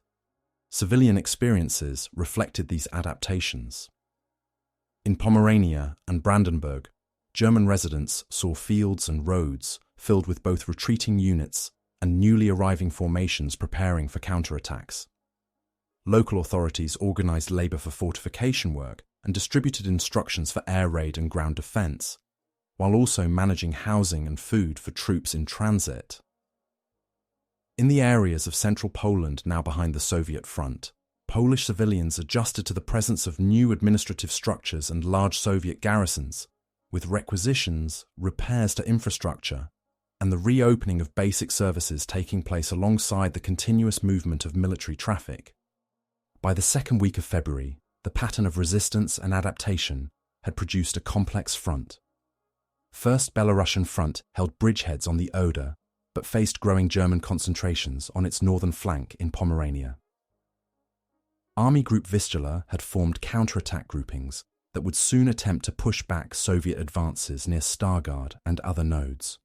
Civilian experiences reflected these adaptations. In Pomerania and Brandenburg, German residents saw fields and roads filled with both retreating units and newly arriving formations preparing for counterattacks. Local authorities organised labour for fortification work and distributed instructions for air raid and ground defence, while also managing housing and food for troops in transit. In the areas of central Poland now behind the Soviet front, Polish civilians adjusted to the presence of new administrative structures and large Soviet garrisons, with requisitions, repairs to infrastructure, and the reopening of basic services taking place alongside the continuous movement of military traffic. By the second week of February, the pattern of resistance and adaptation had produced a complex front. First Belarussian Front held bridgeheads on the Oder, but faced growing German concentrations on its northern flank in Pomerania. Army Group Vistula had formed counterattack groupings that would soon attempt to push back Soviet advances near Stargard and other nodes.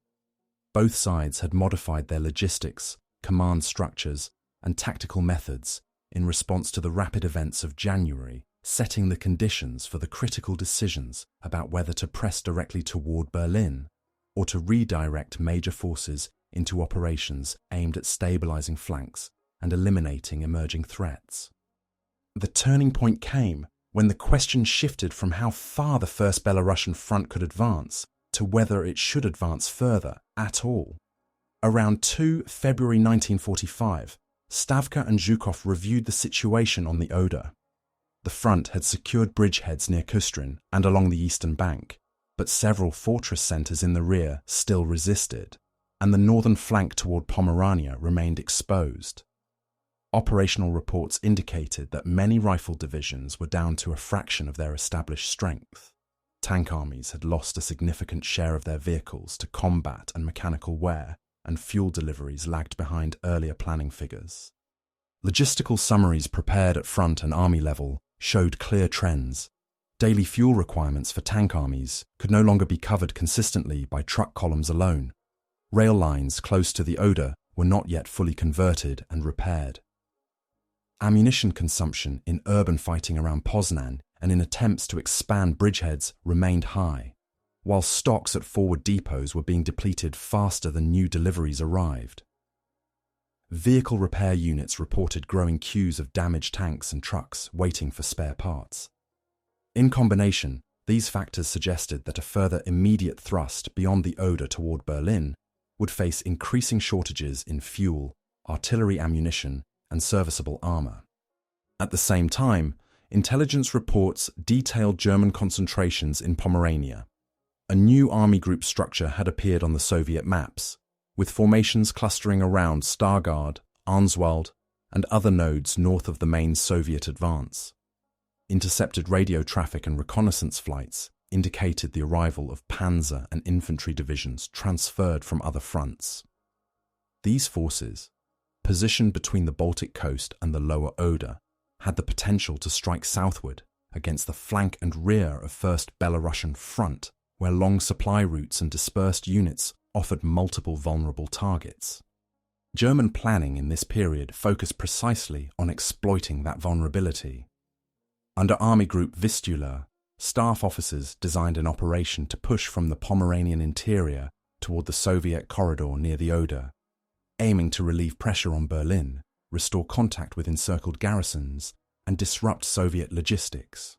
Both sides had modified their logistics, command structures, and tactical methods in response to the rapid events of January, setting the conditions for the critical decisions about whether to press directly toward Berlin or to redirect major forces into operations aimed at stabilising flanks and eliminating emerging threats. The turning point came when the question shifted from how far the First Belarussian Front could advance to whether it should advance further at all. Around 2 February 1945, Stavka and Zhukov reviewed the situation on the Oder. The front had secured bridgeheads near Kustrin and along the eastern bank, but several fortress centres in the rear still resisted, and the northern flank toward Pomerania remained exposed. Operational reports indicated that many rifle divisions were down to a fraction of their established strength. Tank armies had lost a significant share of their vehicles to combat and mechanical wear, and fuel deliveries lagged behind earlier planning figures. Logistical summaries prepared at front and army level showed clear trends. Daily fuel requirements for tank armies could no longer be covered consistently by truck columns alone. Rail lines close to the Oder were not yet fully converted and repaired. Ammunition consumption in urban fighting around Poznan and in attempts to expand bridgeheads remained high, while stocks at forward depots were being depleted faster than new deliveries arrived. Vehicle repair units reported growing queues of damaged tanks and trucks waiting for spare parts. In combination, these factors suggested that a further immediate thrust beyond the Oder toward Berlin would face increasing shortages in fuel, artillery ammunition, and serviceable armor. At the same time, intelligence reports detailed German concentrations in Pomerania. A new army group structure had appeared on the Soviet maps, with formations clustering around Stargard, Arnswald, and other nodes north of the main Soviet advance. Intercepted radio traffic and reconnaissance flights indicated the arrival of panzer and infantry divisions transferred from other fronts. These forces, positioned between the Baltic coast and the lower Oder, had the potential to strike southward against the flank and rear of First Belarussian Front, where long supply routes and dispersed units offered multiple vulnerable targets. German planning in this period focused precisely on exploiting that vulnerability. Under Army Group Vistulan, staff officers designed an operation to push from the Pomeranian interior toward the Soviet corridor near the Oder, aiming to relieve pressure on Berlin, restore contact with encircled garrisons, and disrupt Soviet logistics.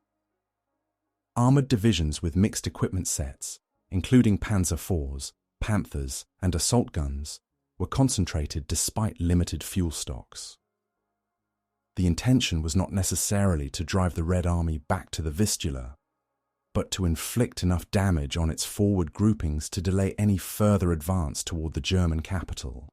Armoured divisions with mixed equipment sets, including Panzer IVs, Panthers, and assault guns, were concentrated despite limited fuel stocks. The intention was not necessarily to drive the Red Army back to the Vistula, but to inflict enough damage on its forward groupings to delay any further advance toward the German capital.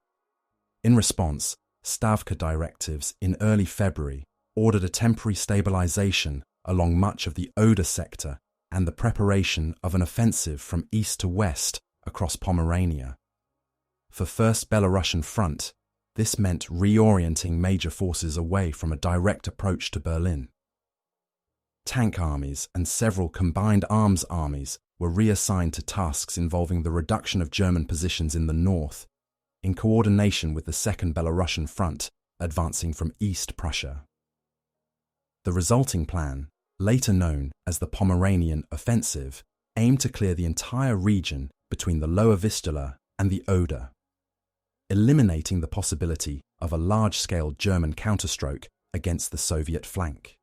In response, Stavka directives in early February ordered a temporary stabilization along much of the Oder sector and the preparation of an offensive from east to west across Pomerania. For First Belarussian Front, this meant reorienting major forces away from a direct approach to Berlin. Tank armies and several combined arms armies were reassigned to tasks involving the reduction of German positions in the north, in coordination with the Second Belarussian Front advancing from East Prussia. The resulting plan, later known as the Pomeranian Offensive, aimed to clear the entire region between the Lower Vistula and the Oder, eliminating the possibility of a large-scale German counterstroke against the Soviet flank.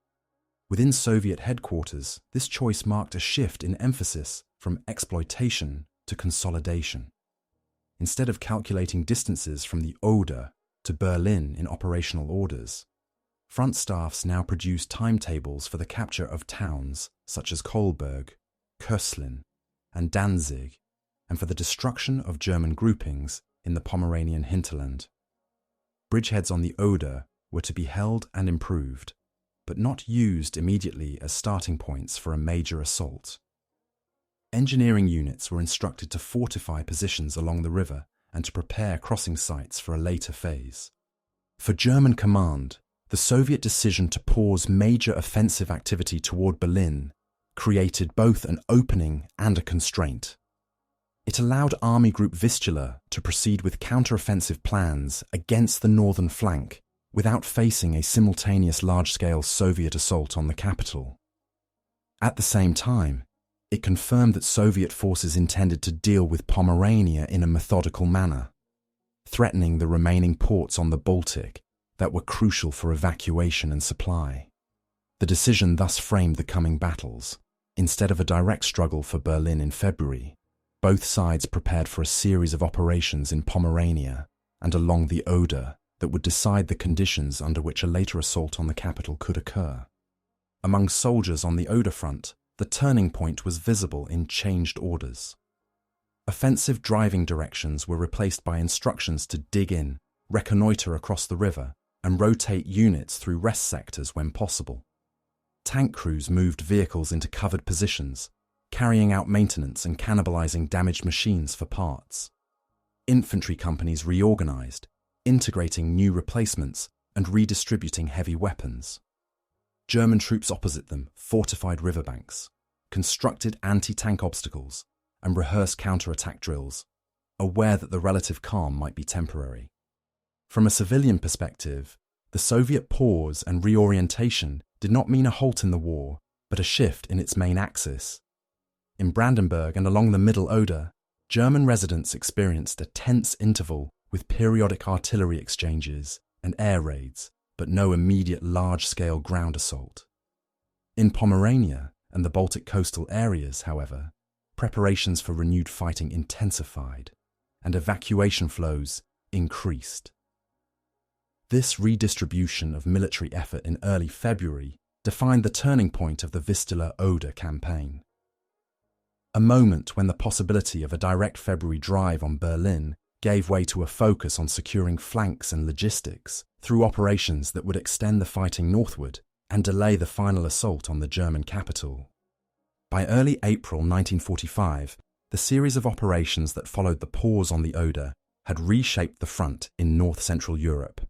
Within Soviet headquarters, this choice marked a shift in emphasis from exploitation to consolidation. Instead of calculating distances from the Oder to Berlin in operational orders, front staffs now produced timetables for the capture of towns such as Kolberg, Köslin, and Danzig, and for the destruction of German groupings in the Pomeranian hinterland. Bridgeheads on the Oder were to be held and improved, but not used immediately as starting points for a major assault. Engineering units were instructed to fortify positions along the river and to prepare crossing sites for a later phase. For German command, the Soviet decision to pause major offensive activity toward Berlin created both an opening and a constraint. It allowed Army Group Vistula to proceed with counteroffensive plans against the northern flank without facing a simultaneous large-scale Soviet assault on the capital. At the same time, it confirmed that Soviet forces intended to deal with Pomerania in a methodical manner, threatening the remaining ports on the Baltic that were crucial for evacuation and supply. The decision thus framed the coming battles. Instead of a direct struggle for Berlin in February, both sides prepared for a series of operations in Pomerania and along the Oder that would decide the conditions under which a later assault on the capital could occur. Among soldiers on the Oder front, the turning point was visible in changed orders. Offensive driving directions were replaced by instructions to dig in, reconnoitre across the river, and rotate units through rest sectors when possible. Tank crews moved vehicles into covered positions, carrying out maintenance and cannibalizing damaged machines for parts. Infantry companies reorganized, integrating new replacements and redistributing heavy weapons. German troops opposite them fortified riverbanks, constructed anti-tank obstacles, and rehearsed counterattack drills, aware that the relative calm might be temporary. From a civilian perspective, the Soviet pause and reorientation did not mean a halt in the war, but a shift in its main axis. In Brandenburg and along the Middle Oder, German residents experienced a tense interval with periodic artillery exchanges and air raids, but no immediate large-scale ground assault. In Pomerania and the Baltic coastal areas, however, preparations for renewed fighting intensified, and evacuation flows increased. This redistribution of military effort in early February defined the turning point of the Vistula-Oder campaign. A moment when the possibility of a direct February drive on Berlin gave way to a focus on securing flanks and logistics through operations that would extend the fighting northward and delay the final assault on the German capital. By early April 1945, the series of operations that followed the pause on the Oder had reshaped the front in north-central Europe.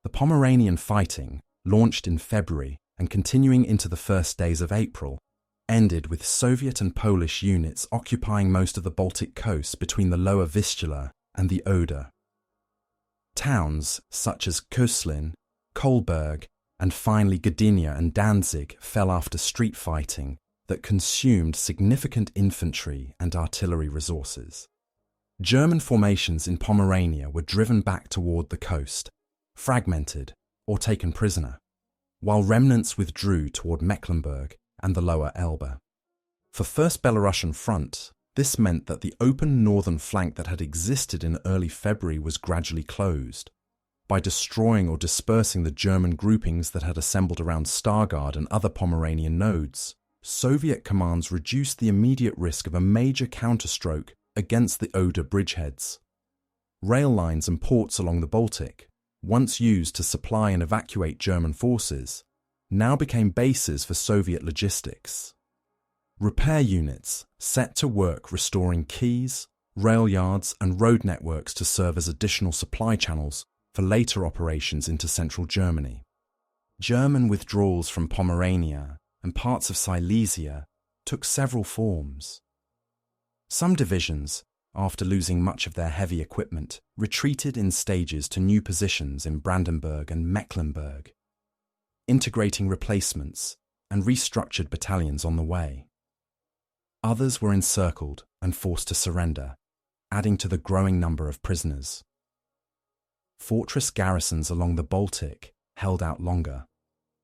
The Pomeranian fighting, launched in February and continuing into the first days of April, ended with Soviet and Polish units occupying most of the Baltic coast between the lower Vistula and the Oder. Towns such as Köslin, Kolberg, and finally Gdynia and Danzig fell after street fighting that consumed significant infantry and artillery resources. German formations in Pomerania were driven back toward the coast, fragmented or taken prisoner, while remnants withdrew toward Mecklenburg and the lower Elbe. For 1st Belarusian Front, this meant that the open northern flank that had existed in early February was gradually closed. By destroying or dispersing the German groupings that had assembled around Stargard and other Pomeranian nodes, Soviet commands reduced the immediate risk of a major counterstroke against the Oder bridgeheads. Rail lines and ports along the Baltic, once used to supply and evacuate German forces, now became bases for Soviet logistics. Repair units set to work restoring quays, rail yards and road networks to serve as additional supply channels for later operations into central Germany. German withdrawals from Pomerania and parts of Silesia took several forms. Some divisions, after losing much of their heavy equipment, retreated in stages to new positions in Brandenburg and Mecklenburg, integrating replacements and restructured battalions on the way. Others were encircled and forced to surrender, adding to the growing number of prisoners. Fortress garrisons along the Baltic held out longer,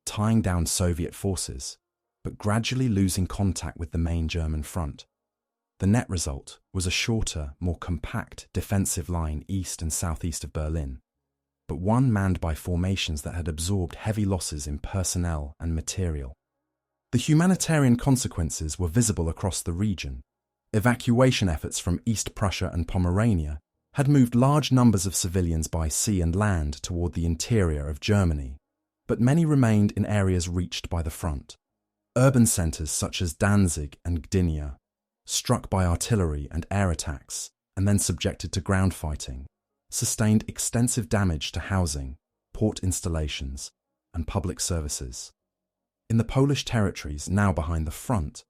tying down Soviet forces, but gradually losing contact with the main German front. The net result was a shorter, more compact defensive line east and southeast of Berlin, but one manned by formations that had absorbed heavy losses in personnel and material. The humanitarian consequences were visible across the region. Evacuation efforts from East Prussia and Pomerania had moved large numbers of civilians by sea and land toward the interior of Germany, but many remained in areas reached by the front. Urban centres such as Danzig and Gdynia, struck by artillery and air attacks and then subjected to ground fighting, sustained extensive damage to housing, port installations, and public services. In the Polish territories now behind the front,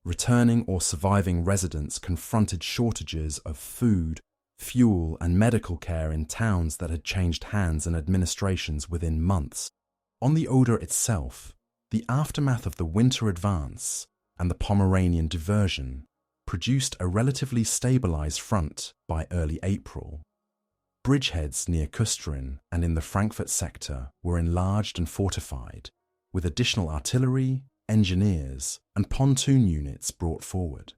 returning or surviving residents confronted shortages of food, fuel, and medical care in towns that had changed hands and administrations within months. On the Oder itself, the aftermath of the winter advance and the Pomeranian diversion produced a relatively stabilized front by early April. Bridgeheads near Küstrin and in the Frankfurt sector were enlarged and fortified, with additional artillery, engineers, and pontoon units brought forward.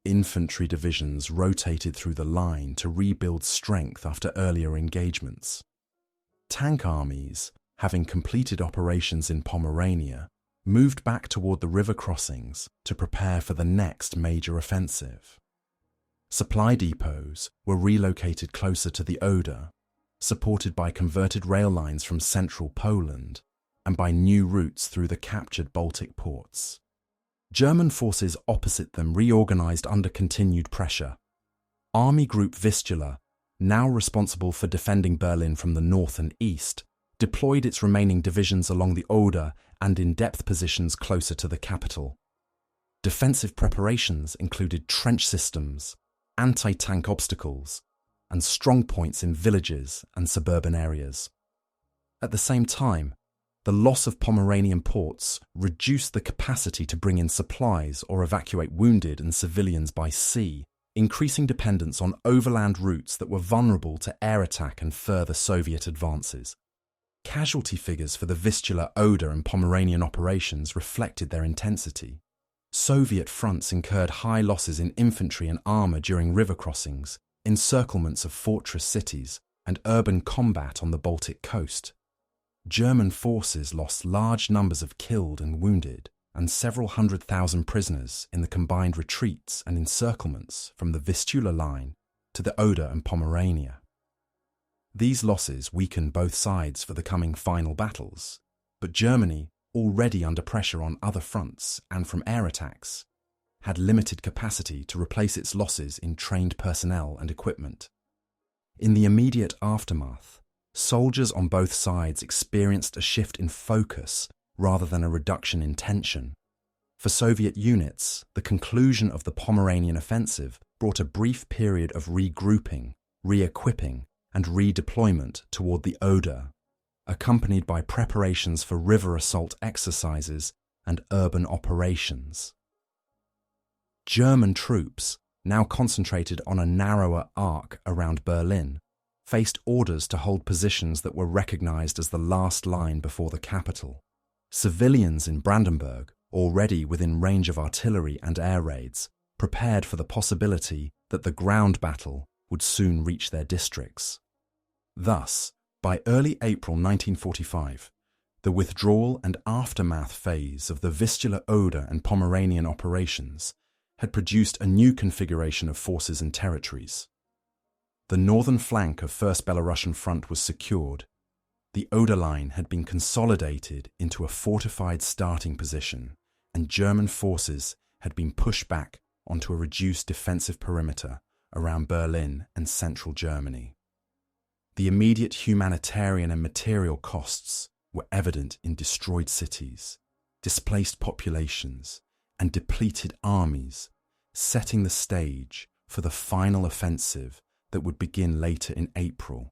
Infantry divisions rotated through the line to rebuild strength after earlier engagements. Tank armies, having completed operations in Pomerania, moved back toward the river crossings to prepare for the next major offensive. Supply depots were relocated closer to the Oder, supported by converted rail lines from central Poland and by new routes through the captured Baltic ports. German forces opposite them reorganized under continued pressure. Army Group Vistula, now responsible for defending Berlin from the north and east, deployed its remaining divisions along the Oder and in-depth positions closer to the capital. Defensive preparations included trench systems, anti-tank obstacles, and strong points in villages and suburban areas. At the same time, the loss of Pomeranian ports reduced the capacity to bring in supplies or evacuate wounded and civilians by sea, increasing dependence on overland routes that were vulnerable to air attack and further Soviet advances. Casualty figures for the Vistula, Oder and Pomeranian operations reflected their intensity. Soviet fronts incurred high losses in infantry and armour during river crossings, encirclements of fortress cities, and urban combat on the Baltic coast. German forces lost large numbers of killed and wounded, and several 100,000 prisoners in the combined retreats and encirclements from the Vistula line to the Oder and Pomerania. These losses weakened both sides for the coming final battles, but Germany, already under pressure on other fronts and from air attacks, had limited capacity to replace its losses in trained personnel and equipment. In the immediate aftermath, soldiers on both sides experienced a shift in focus rather than a reduction in tension. For Soviet units, the conclusion of the Pomeranian offensive brought a brief period of regrouping, re-equipping, and redeployment toward the Oder, accompanied by preparations for river assault exercises and urban operations. German troops, now concentrated on a narrower arc around Berlin, faced orders to hold positions that were recognized as the last line before the capital. Civilians in Brandenburg, already within range of artillery and air raids, prepared for the possibility that the ground battle would soon reach their districts. Thus, by early April 1945, the withdrawal and aftermath phase of the Vistula, Oder and Pomeranian operations had produced a new configuration of forces and territories. The northern flank of First Belarusian Front was secured. The Oder line had been consolidated into a fortified starting position, and German forces had been pushed back onto a reduced defensive perimeter around Berlin and central Germany. The immediate humanitarian and material costs were evident in destroyed cities, displaced populations, and depleted armies, setting the stage for the final offensive that would begin later in April,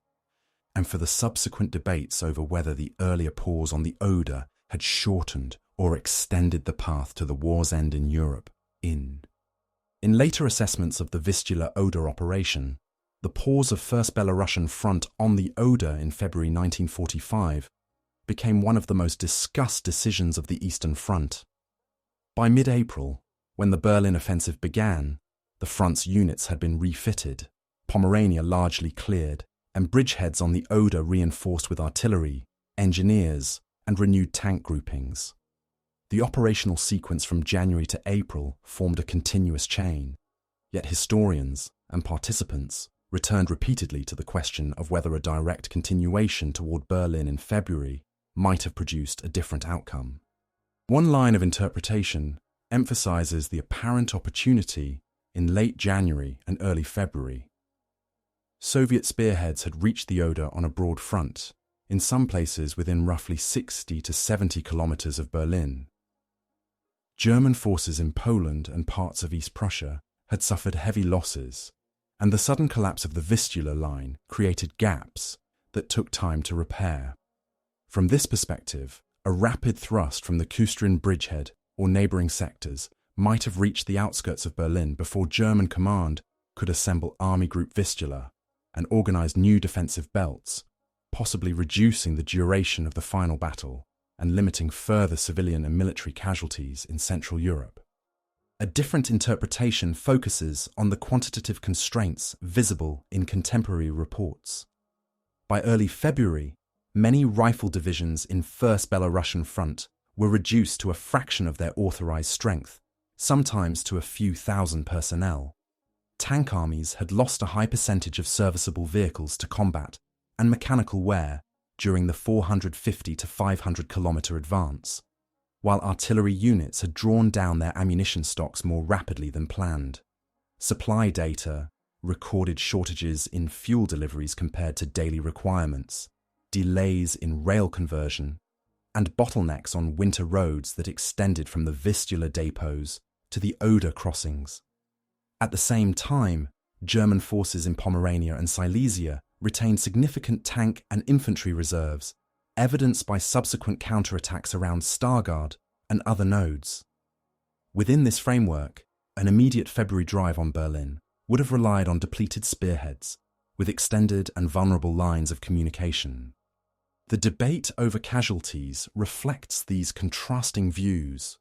and for the subsequent debates over whether the earlier pause on the Oder had shortened or extended the path to the war's end in Europe. In later assessments of the Vistula-Oder operation, the pause of First Belarusian Front on the Oder in February 1945 became one of the most discussed decisions of the Eastern Front. By mid-April, when the Berlin offensive began, the front's units had been refitted, Pomerania largely cleared, and bridgeheads on the Oder reinforced with artillery, engineers, and renewed tank groupings. The operational sequence from January to April formed a continuous chain, yet historians and participants returned repeatedly to the question of whether a direct continuation toward Berlin in February might have produced a different outcome. One line of interpretation emphasizes the apparent opportunity in late January and early February. Soviet spearheads had reached the Oder on a broad front, in some places within roughly 60 to 70 kilometers of Berlin. German forces in Poland and parts of East Prussia had suffered heavy losses, and the sudden collapse of the Vistula line created gaps that took time to repair. From this perspective, a rapid thrust from the Kustrin bridgehead or neighbouring sectors might have reached the outskirts of Berlin before German command could assemble Army Group Vistula and organise new defensive belts, possibly reducing the duration of the final battle and limiting further civilian and military casualties in Central Europe. A different interpretation focuses on the quantitative constraints visible in contemporary reports. By early February, many rifle divisions in First Belarusian Front were reduced to a fraction of their authorised strength, sometimes to a few thousand personnel. Tank armies had lost a high percentage of serviceable vehicles to combat and mechanical wear during the 450 to 500 kilometre advance, while artillery units had drawn down their ammunition stocks more rapidly than planned. Supply data recorded shortages in fuel deliveries compared to daily requirements, delays in rail conversion, and bottlenecks on winter roads that extended from the Vistula depots to the Oder crossings. At the same time, German forces in Pomerania and Silesia retained significant tank and infantry reserves, evidenced by subsequent counterattacks around Stargard and other nodes. Within this framework, an immediate February drive on Berlin would have relied on depleted spearheads, with extended and vulnerable lines of communication. The debate over casualties reflects these contrasting views.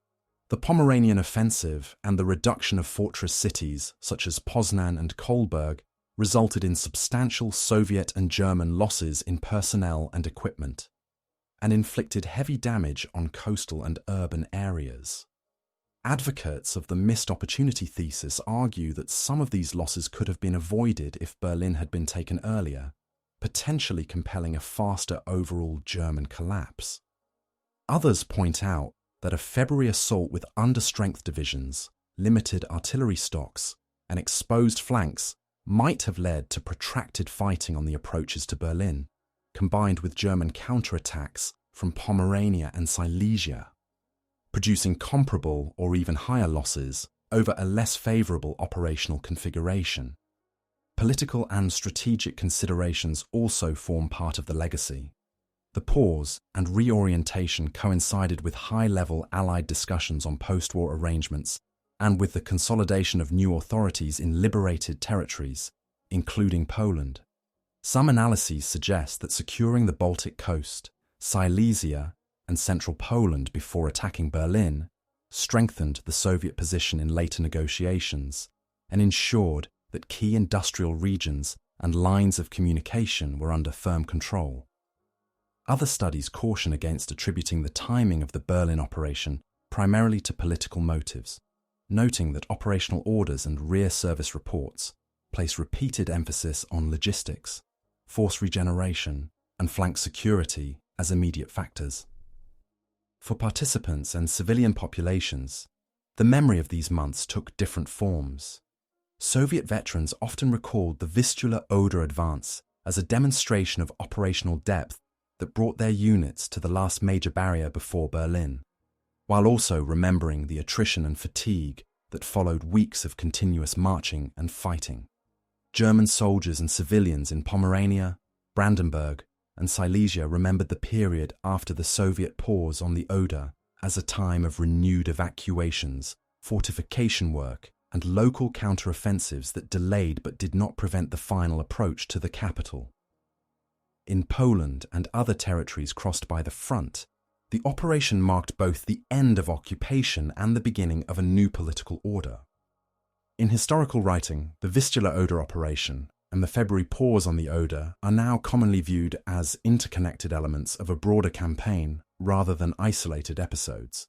The Pomeranian offensive and the reduction of fortress cities such as Poznan and Kolberg resulted in substantial Soviet and German losses in personnel and equipment, and inflicted heavy damage on coastal and urban areas. Advocates of the missed opportunity thesis argue that some of these losses could have been avoided if Berlin had been taken earlier, potentially compelling a faster overall German collapse. Others point out that a February assault with understrength divisions, limited artillery stocks, and exposed flanks might have led to protracted fighting on the approaches to Berlin, combined with German counterattacks from Pomerania and Silesia, producing comparable or even higher losses over a less favourable operational configuration. Political and strategic considerations also form part of the legacy. The pause and reorientation coincided with high-level Allied discussions on post-war arrangements and with the consolidation of new authorities in liberated territories, including Poland. Some analyses suggest that securing the Baltic coast, Silesia, and central Poland before attacking Berlin strengthened the Soviet position in later negotiations and ensured that key industrial regions and lines of communication were under firm control. Other studies caution against attributing the timing of the Berlin operation primarily to political motives, noting that operational orders and rear service reports place repeated emphasis on logistics, force regeneration, and flank security as immediate factors. For participants and civilian populations, the memory of these months took different forms. Soviet veterans often recalled the Vistula-Oder advance as a demonstration of operational depth that brought their units to the last major barrier before Berlin, while also remembering the attrition and fatigue that followed weeks of continuous marching and fighting. German soldiers and civilians in Pomerania, Brandenburg, and Silesia remembered the period after the Soviet pause on the Oder as a time of renewed evacuations, fortification work, and local counter-offensives that delayed but did not prevent the final approach to the capital. In Poland and other territories crossed by the front, the operation marked both the end of occupation and the beginning of a new political order. In historical writing, the Vistula-Oder operation and the February pause on the Oder are now commonly viewed as interconnected elements of a broader campaign rather than isolated episodes.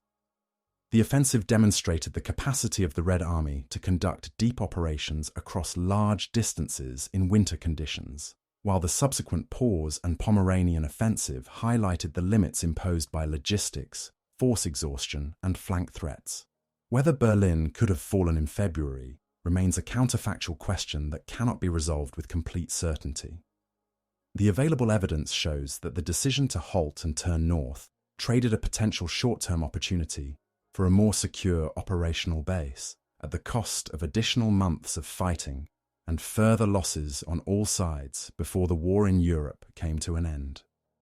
The offensive demonstrated the capacity of the Red Army to conduct deep operations across large distances in winter conditions, while the subsequent pause and Pomeranian offensive highlighted the limits imposed by logistics, force exhaustion, and flank threats. Whether Berlin could have fallen in February remains a counterfactual question that cannot be resolved with complete certainty. The available evidence shows that the decision to halt and turn north traded a potential short-term opportunity for a more secure operational base at the cost of additional months of fighting and further losses on all sides before the war in Europe came to an end.